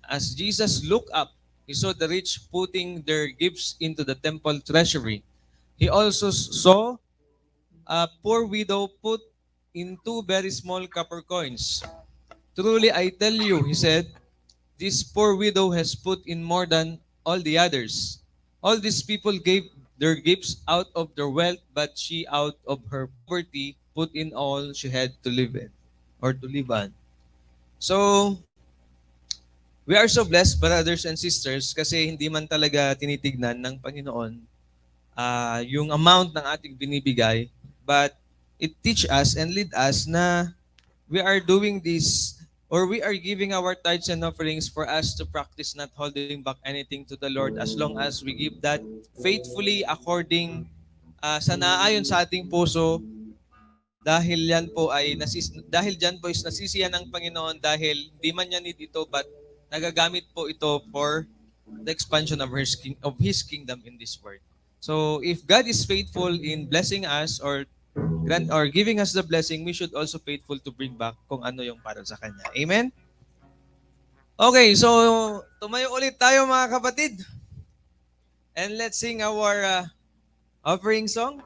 As Jesus looked up, he saw the rich putting their gifts into the temple treasury. He also saw a poor widow put in two very small copper coins. Truly, I tell you, he said, this poor widow has put in more than all the others. All these people gave their gifts out of their wealth, but she, out of her poverty, put in all she had to live in or to live on. So, we are so blessed, brothers and sisters, kasi hindi man talaga tinitignan ng Panginoon yung amount ng ating binibigay, but it teach us and lead us na we are doing this or we are giving our tithes and offerings for us to practice not holding back anything to the Lord as long as we give that faithfully according sa naayon sa ating puso dahil yan po ay dahil diyan po is nasisiyan ng Panginoon dahil hindi man niya need ito but nagagamit po ito for the expansion of his kingdom in this world. So if God is faithful in blessing us or giving us the blessing, we should also faithful to bring back kung ano yung para sa kanya. Amen? Okay, so tumayo ulit tayo mga kapatid. And let's sing our offering song.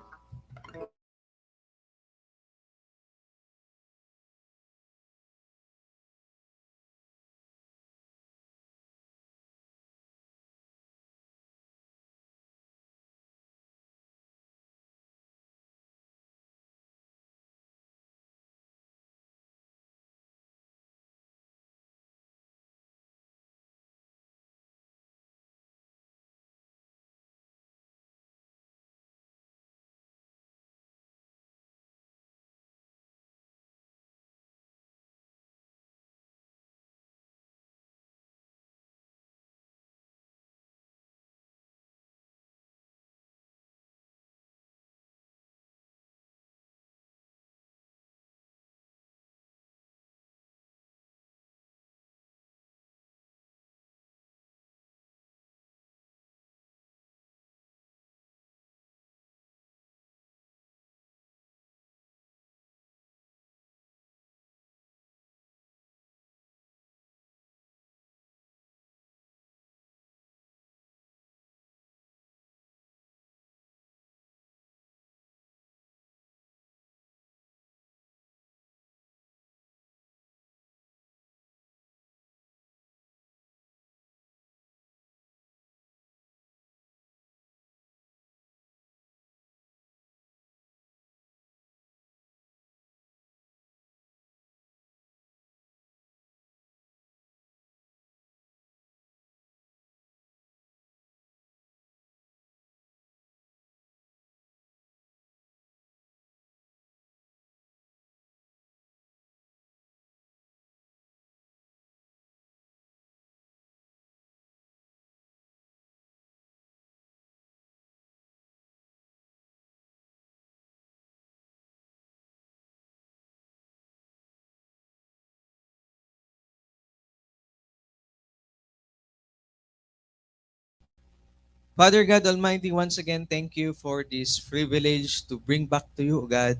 Father God Almighty, once again, thank you for this privilege to bring back to you, God,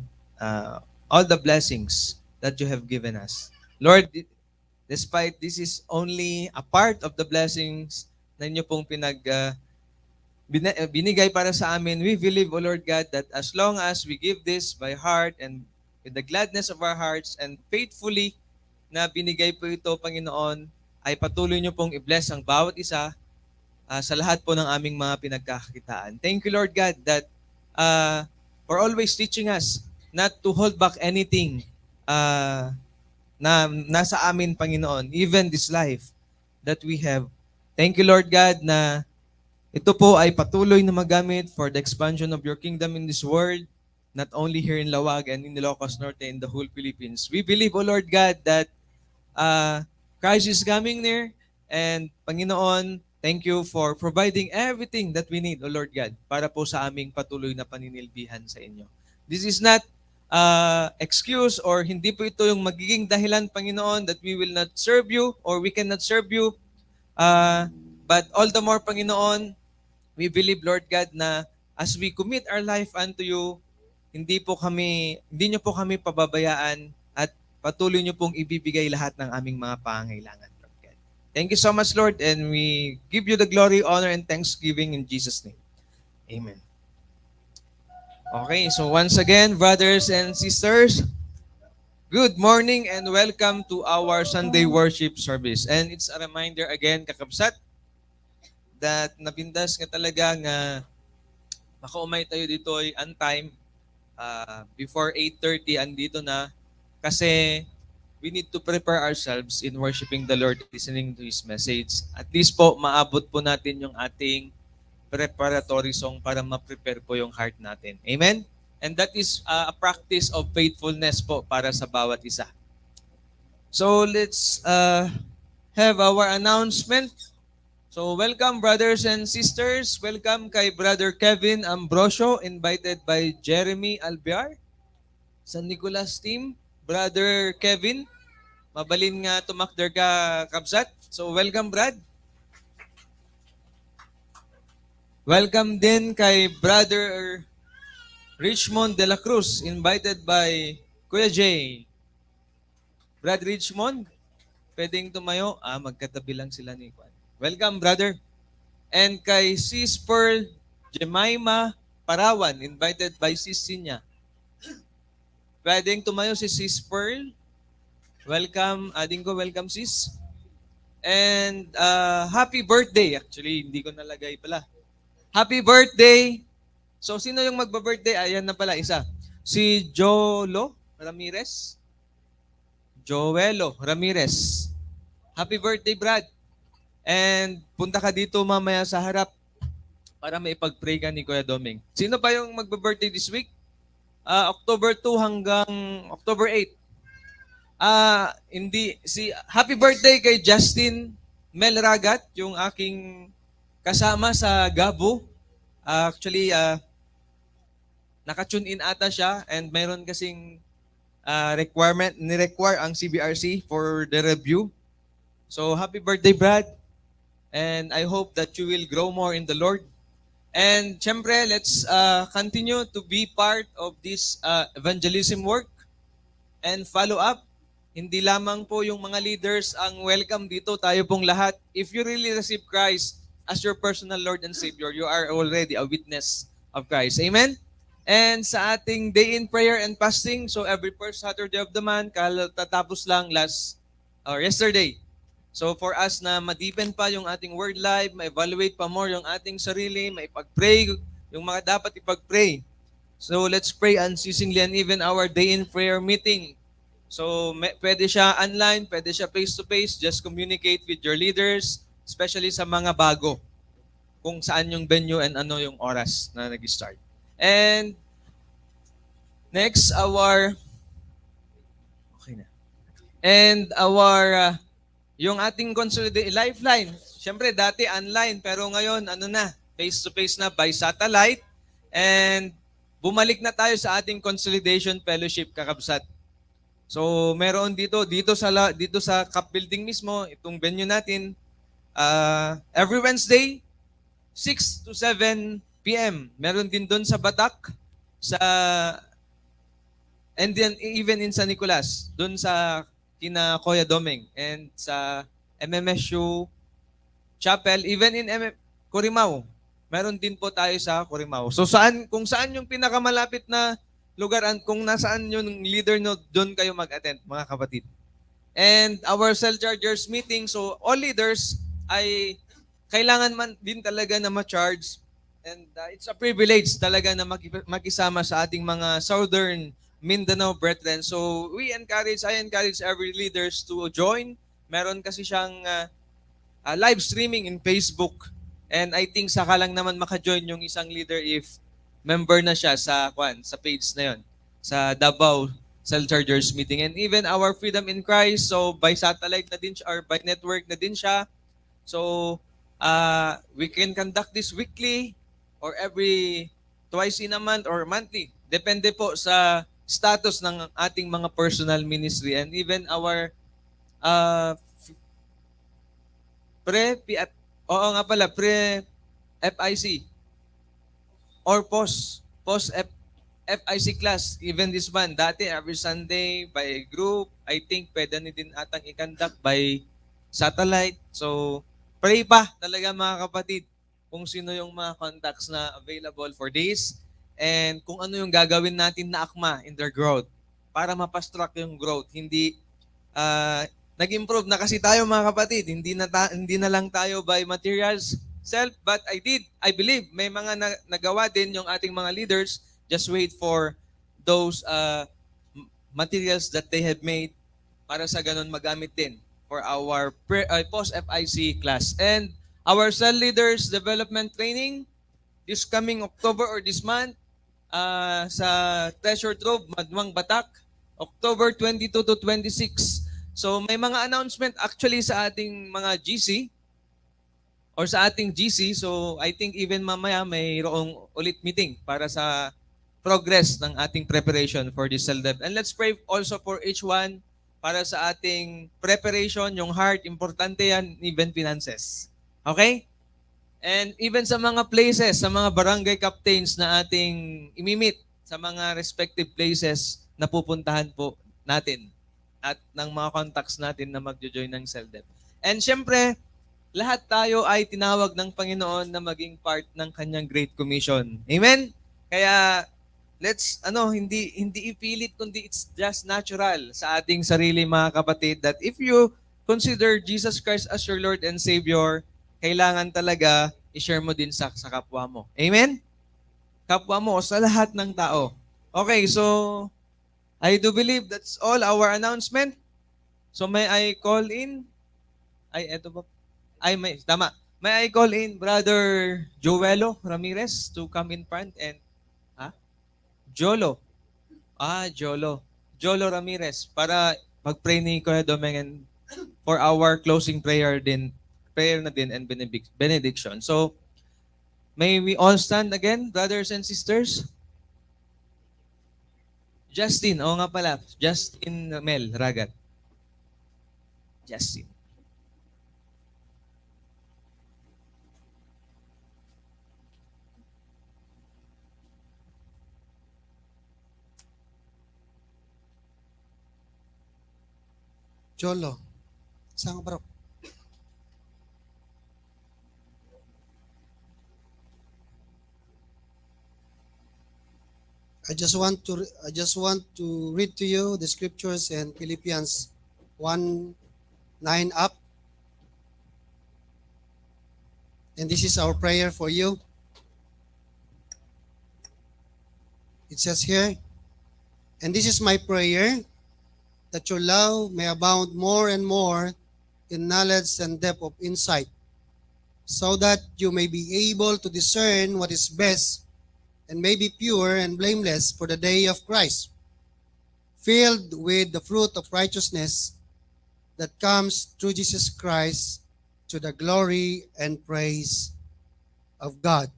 all the blessings that you have given us. Lord, despite this is only a part of the blessings na inyo pong binigay para sa amin, we believe, O Lord God, that as long as we give this by heart and with the gladness of our hearts and faithfully na binigay po ito, Panginoon, ay patuloy nyo pong i-bless ang bawat isa sa lahat po ng aming mga pinagkakakitaan. Thank you, Lord God, that for always teaching us not to hold back anything na nasa amin, Panginoon, even this life that we have. Thank you, Lord God, na ito po ay patuloy na magamit for the expansion of your kingdom in this world, not only here in Lawag and in Ilocos Norte and the whole Philippines. We believe, O Lord God, that Christ is coming near, and Panginoon, thank you for providing everything that we need, O Lord God, para po sa aming patuloy na paninilbihan sa inyo. This is not excuse or hindi po ito yung magiging dahilan, Panginoon, that we will not serve you or we cannot serve you. But all the more, Panginoon, we believe, Lord God, na as we commit our life unto you, hindi niyo po kami pababayaan at patuloy niyo pong ibibigay lahat ng aming mga pangangailangan, Lord God. Thank you so much, Lord, and we give you the glory, honor, and thanksgiving in Jesus' name. Amen. Okay, so once again, brothers and sisters, good morning and welcome to our Sunday worship service. And it's a reminder again, kakabsat, that napindas nga talaga nga makaumay tayo dito ay on time. Before 8:30 andito na kasi we need to prepare ourselves in worshiping the Lord, listening to His message. At least po, maabot po natin yung ating preparatory song para ma-prepare po yung heart natin. Amen? And that is a practice of faithfulness po para sa bawat isa. So let's have our announcement. So welcome brothers and sisters. Welcome kay Brother Kevin Ambrosio, invited by Jeremy Albiar. San Nicolas team. Brother Kevin, mabalin nga tumakder ka, kabsat. So welcome, Brad. Welcome din kay Brother Richmond de la Cruz, invited by Kuya Jay. Brad Richmond, pwedeng tumayo. Magkatabi lang sila ni Juan. Welcome, brother. And kay Sis Pearl Jemima Parawan, invited by Sis Sinya. Pwedeng tumayo si Sis Pearl. Welcome, ading ko, welcome sis. And happy birthday. Actually, hindi ko nalagay pala. Happy birthday. So, sino yung magba-birthday? Ayan na pala, isa. Si Joelo Ramirez. Happy birthday, Brad. And punta ka dito mamaya sa harap para maipag-pray ka ni Kuya Doming. Sino pa yung magba-birthday this week? October 2 hanggang October 8. Happy birthday kay Justin Melragat, yung aking kasama sa Gabo. Actually, naka-tune in ata siya and mayroon kasing ni-require ang CBRC for the review. So, happy birthday, Brad. And I hope that you will grow more in the Lord. And syempre, let's continue to be part of this evangelism work and follow up. Hindi lamang po yung mga leaders ang welcome dito, tayo pong lahat. If you really receive Christ as your personal Lord and Savior, you are already a witness of Christ. Amen? And sa ating day in prayer and fasting, so every first Saturday of the month, tatapos lang yesterday. So for us na ma-deepen pa yung ating word life, ma-evaluate pa more yung ating sarili, maipag-pray, yung mga dapat ipag-pray. So let's pray unceasingly, and even our day in prayer meeting. So pwede siya online, pwede siya face-to-face, just communicate with your leaders, especially sa mga bago, kung saan yung venue and ano yung oras na nag-start. And next, yung ating consolidated lifeline. Siyempre, dati online, pero ngayon, face-to-face na by satellite. And bumalik na tayo sa ating consolidation fellowship, kakabsat. So, meron dito sa Cup Building mismo, itong venue natin, every Wednesday, 6 to 7 p.m. Meron din doon sa Batak, and then even in San Nicolas, doon sa kina Kuya Doming, and sa MMSU Chapel, even in Corimao. Meron din po tayo sa Corimao. So kung saan yung pinakamalapit na lugar, kung nasaan yung leader nyo, doon kayo mag-attend, mga kapatid. And our cell chargers meeting, so all leaders ay kailangan man din talaga na ma-charge. And it's a privilege talaga na makisama sa ating mga Southern Mindanao brethren. So I encourage every leaders to join. Meron kasi siyang live streaming in Facebook. And I think saka lang naman maka-join yung isang leader if member na siya sa page na yon, sa Davao Cell Chargers meeting. And even our Freedom in Christ, so by satellite na din siya, or by network na din siya. So we can conduct this weekly or every twice in a month or monthly. Depende po sa status ng ating mga personal ministry, and even our pre-FIC or post-FIC class, even this one. Dati every Sunday by group, I think pwede na din atang i-conduct by satellite. So, pray pa talaga mga kapatid kung sino yung mga contacts na available for this and kung ano yung gagawin natin na akma in their growth para mapastruck yung growth. Hindi nag-improve na kasi tayo mga kapatid. Hindi na lang tayo by materials self, but I believe may mga nagawa din yung ating mga leaders. Just wait for those materials that they have made para sa ganun magamit din for our post-FIC class. And our cell leaders development training this coming October or this month sa Treasure Trove, Madwang Batak, October 22 to 26. So may mga announcement actually sa ating mga GC or sa ating GC. So I think even mamaya mayroong ulit meeting para sa progress ng ating preparation for this CELDEP. And let's pray also for each one para sa ating preparation, yung heart, importante yan, even finances. Okay? And even sa mga places, sa mga barangay captains na ating imimit sa mga respective places na pupuntahan po natin at ng mga contacts natin na magjo-join ng CELDEP. And syempre, lahat tayo ay tinawag ng Panginoon na maging part ng kanyang Great Commission. Amen? Kaya hindi ipilit kundi it's just natural sa ating sarili mga kapatid that if you consider Jesus Christ as your Lord and Savior, kailangan talaga i-share mo din sa kapwa mo. Amen? Kapwa mo sa lahat ng tao. Okay, so I do believe that's all our announcement. So may I call in? Eto ba? Tama. May I call in Brother Joelo Ramirez to come in front and Jolo. Jolo. Jolo Ramirez para mag-pray ni Kuya Domingan for our closing prayer na din and benediction. So, may we all stand again, brothers and sisters? Justin, nga pala. Justin Mel Ragat. Justin. Jolo, saan ka bro? I just want to read to you the scriptures in Philippians 1:9 up. And this is our prayer for you. It says here, and this is my prayer, that your love may abound more and more in knowledge and depth of insight, so that you may be able to discern what is best and may be pure and blameless for the day of Christ, filled with the fruit of righteousness that comes through Jesus Christ to the glory and praise of God.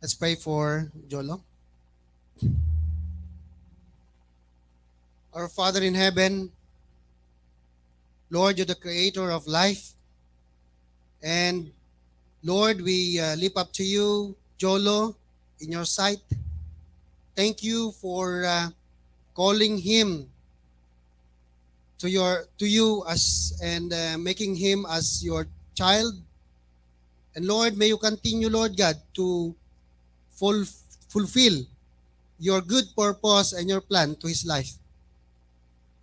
Let's pray for Jolo. Our Father in heaven, Lord, you're the creator of life. And Lord, we lift up to you, Jolo, in your sight. Thank you for calling him to you as and making him as your child. And Lord, may you continue, Lord God, to fulfill your good purpose and your plan to his life.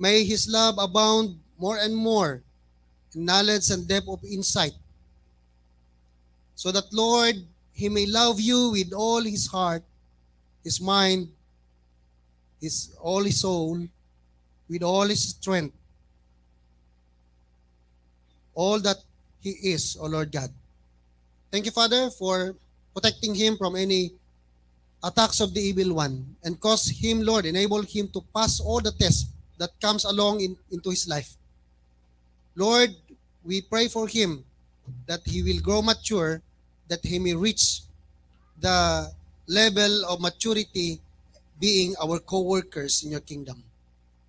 May his love abound more and more in knowledge and depth of insight, so that, Lord, he may love you with all his heart, his mind, all his soul, with all his strength, all that he is, O Lord God. Thank you, Father, for protecting him from any attacks of the evil one, and cause him, Lord, enable him to pass all the tests that comes along into his life. Lord, we pray for him that he will grow mature, that he may reach the level of maturity being our co-workers in your kingdom.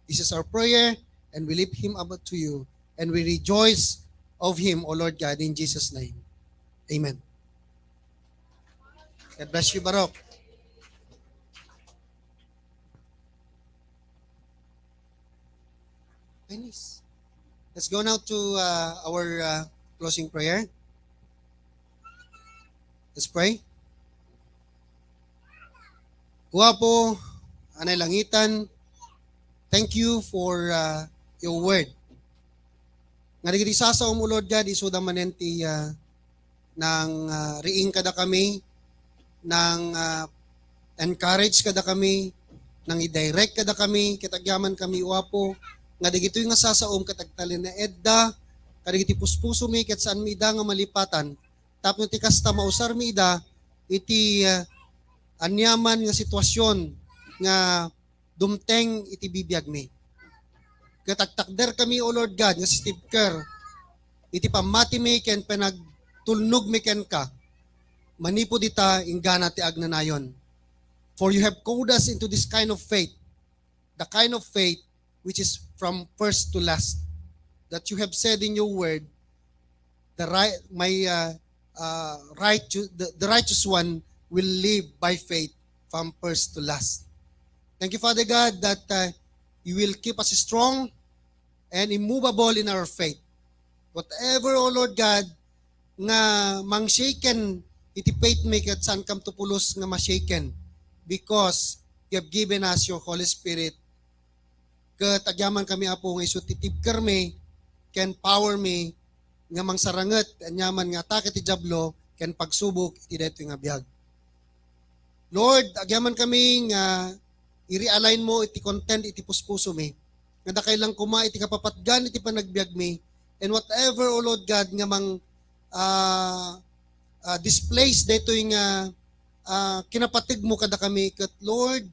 This is our prayer, and we lift him up to you, and we rejoice of him, O Lord God, in Jesus' name. Amen. God bless you, Baruch. Nice. Let's go now to our closing prayer. Let's pray. Guwapo, Anay Langitan, thank you for your word. Nga digiti sasaw mo, Lord God, isuda manenti ng riing kada kami, ng encourage kada kami, nang i-direct kada kami, kitagyaman kami uwapo, nga digito'y nga sasaom katagtalin na edda, kadigiti puspuso mi, kat saan mi ida nga malipatan, tapos ti kasta mausar mi ida, iti anyaman nga sitwasyon nga dumteng iti bibiyag mi. Katagtakder kami, O Lord God, nga si Steve Kerr, iti pamati mi ken penagtulnog mi ken ka, manipo dita ingana ti agnanayon. For you have called us into this kind of faith, the kind of faith which is from first to last. That you have said in your word, the righteous one will live by faith from first to last. Thank you, Father God, that you will keep us strong and immovable in our faith. Whatever, O Lord God, nga mang-shaken, iti faith make at saan kam tupulos nga ma-shaken, because you have given us your Holy Spirit. Katagyaman kami apo nga iso titib karmi, can power me, nga mangsaranget, anyaman nga atake ti Diablo, can pagsubok, iti dito nga biyag. Lord, agyaman kami nga i-realign mo, iti content, iti puspuso mi, nga dakay lang kuma, iti kapapatgan, iti panagbiag mi, and whatever, O Lord God, nga mang displace dito yung kinapatig mo kada kami, kat Lord,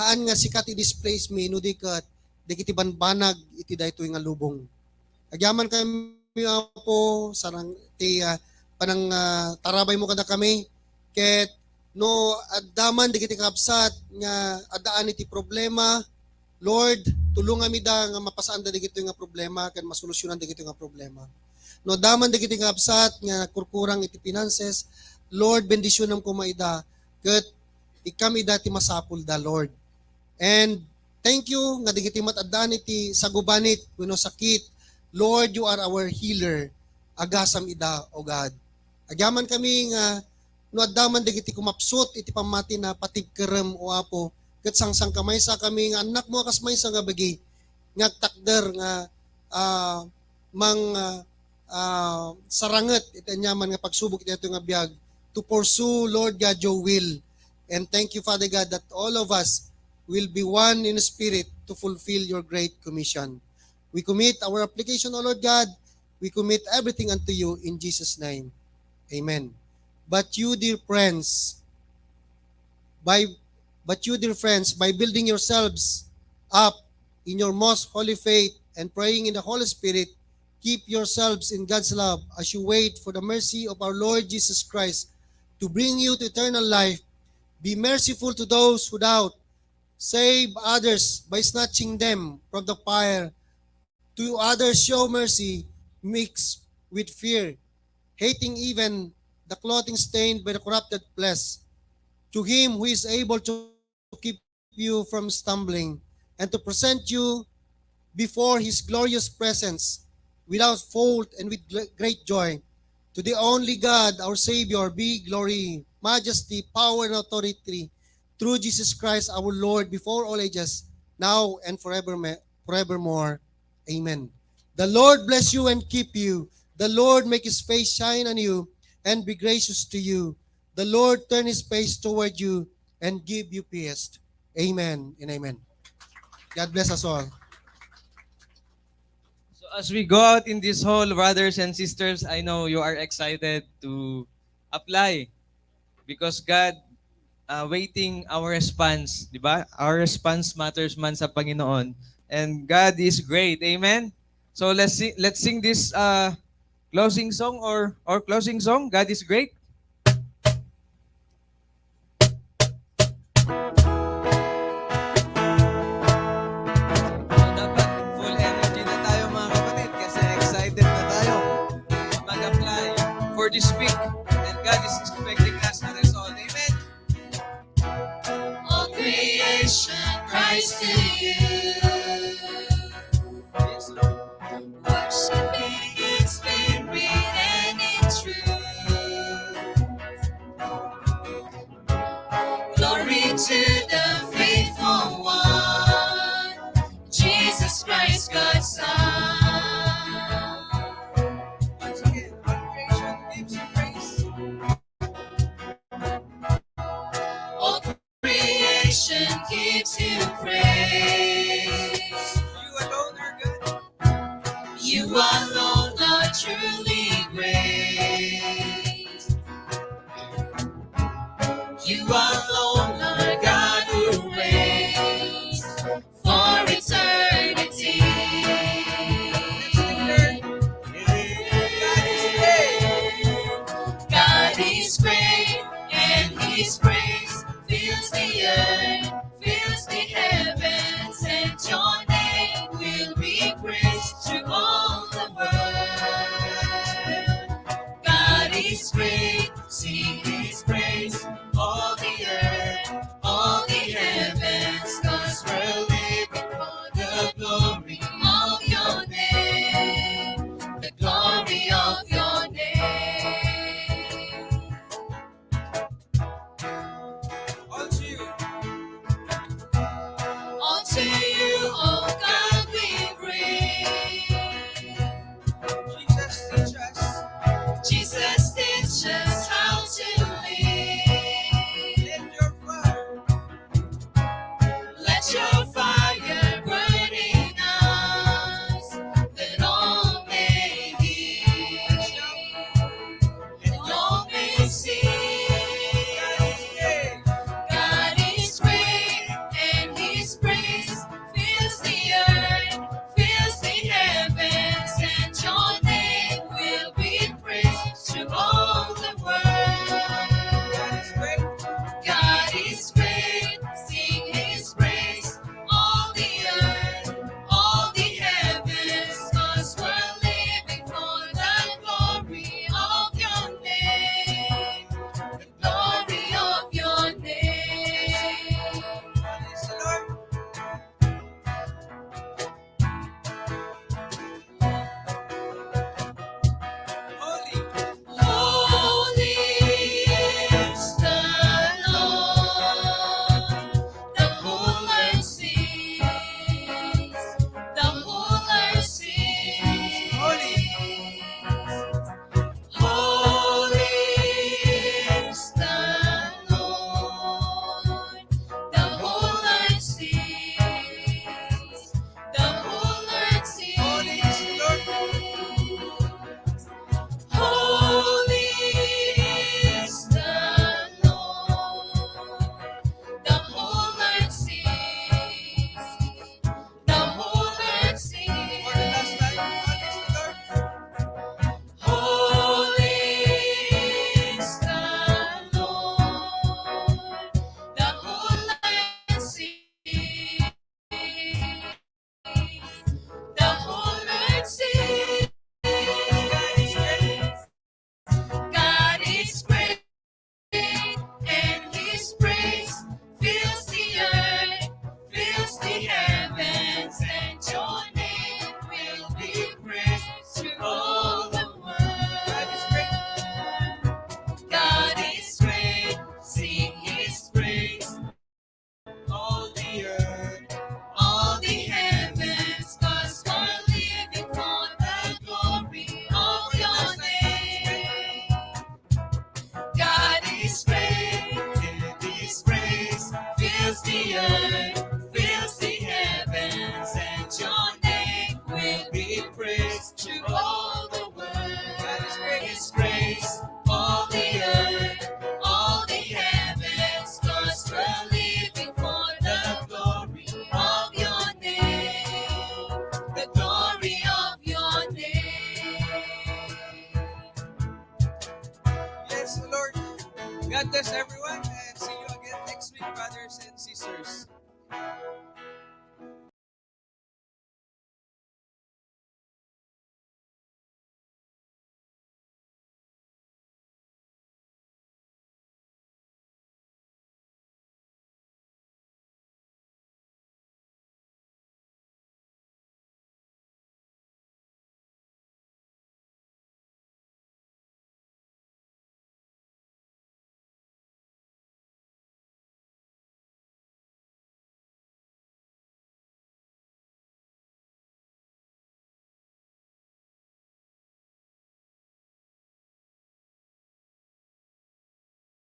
haan nga sikat i-displace mi, no di kat, di kiti banbanag, iti dito yung lubong. Agyaman kami po, sarang ti panang tarabay mo kada kami, ket no addaman di kiti kapsat, nga adaan iti problema, Lord, tulungan mi da nga mapasaan da di kiti nga problema, ken masolusyonan di kiti nga problema. No daman di kiti kapsat, nga kurkurang iti finances, Lord, bendisyonan ko maida, ket ikam ida ti masapul da, Lord. And thank you nga digiti matadaan iti sagubanit wenno sakit. Lord, you are our healer. Agasam ida, O God. Agyaman kami nga no addaman digiti kumapsot iti pamati na patibkerem o apo. Ket sangsang kamay sa kami nga anak mo kas maysa nga bagi nga takder nga saranget iti anyaman nga pagsubok iti nga biag to pursue, Lord God, your will. And thank you, Father God, that all of us will be one in spirit to fulfill your great commission. We commit our application, O Lord God. We commit everything unto you in Jesus' name. Amen. But you, dear friends, by building yourselves up in your most holy faith and praying in the Holy Spirit, keep yourselves in God's love as you wait for the mercy of our Lord Jesus Christ to bring you to eternal life. Be merciful to those who doubt. Save others by snatching them from the fire. To others show mercy mixed with fear, hating even the clothing stained by the corrupted flesh. To him who is able to keep you from stumbling and to present you before his glorious presence without fault and with great joy. To the only God, our Savior, be glory, majesty, power, and authority through Jesus Christ our Lord before all ages, now and forevermore. Amen. The Lord bless you and keep you. The Lord make his face shine on you and be gracious to you. The Lord turn his face toward you and give you peace. Amen and amen. God bless us all. So as we go out in this hall, brothers and sisters, I know you are excited to apply because God waiting our response, di ba? Our response matters man sa Panginoon. And God is great. Amen? So let's sing this closing song or closing song. God is great. So dapat full energy na tayo mga kapatid kasi excited na tayo mag-apply for this week. And God is expecting us na result. Amen? All creation cries to you. Yes, are truly great. You alone are God who reigns for eternity. God is great, and His praise fills the earth, fills the heavens, and Your name will be praised through all the world. God is great, sing His praise, all the earth, all the heavens, 'cause we're living for the glory of Your name, the glory of Your name. All to you. All to you, oh God, we bring. Jesus, teach us. Jesus, teach us how to live. Let your fire Let Your fire burn in us, that all may hear, and all may see. God is great, and His praise fills the earth, fills the heavens, and Your name will be praised through all the world. God is great, sing His praise, all the earth, all the heavens, 'cause we're living for the glory of Your name, the glory of Your name. Holy, Holy is the Lord, the whole earth sings, the whole earth sings. holy, Holy is the Lord, the whole earth sings, the whole earth sings. holy is the Lord. Holy is the Lord, the whole earth sings, the whole earth sings. For the last time, holy is the Lord. Holy is the Lord, the whole earth sings, the whole earth sings. God is great, and His praise fills the earth, fills the heavens, and Your name will be praised through all the world. God is great, sing His praise, all the earth, all the heavens, 'cause we're living for the glory of Your name. God is great, and His praise fills the earth, fills the heavens, and Your name will be praised through all the world. God is great, His praise, all the earth, all the heavens, 'cause we're living for the glory of Your name, the glory of Your name. Yes, Lord. God bless everyone.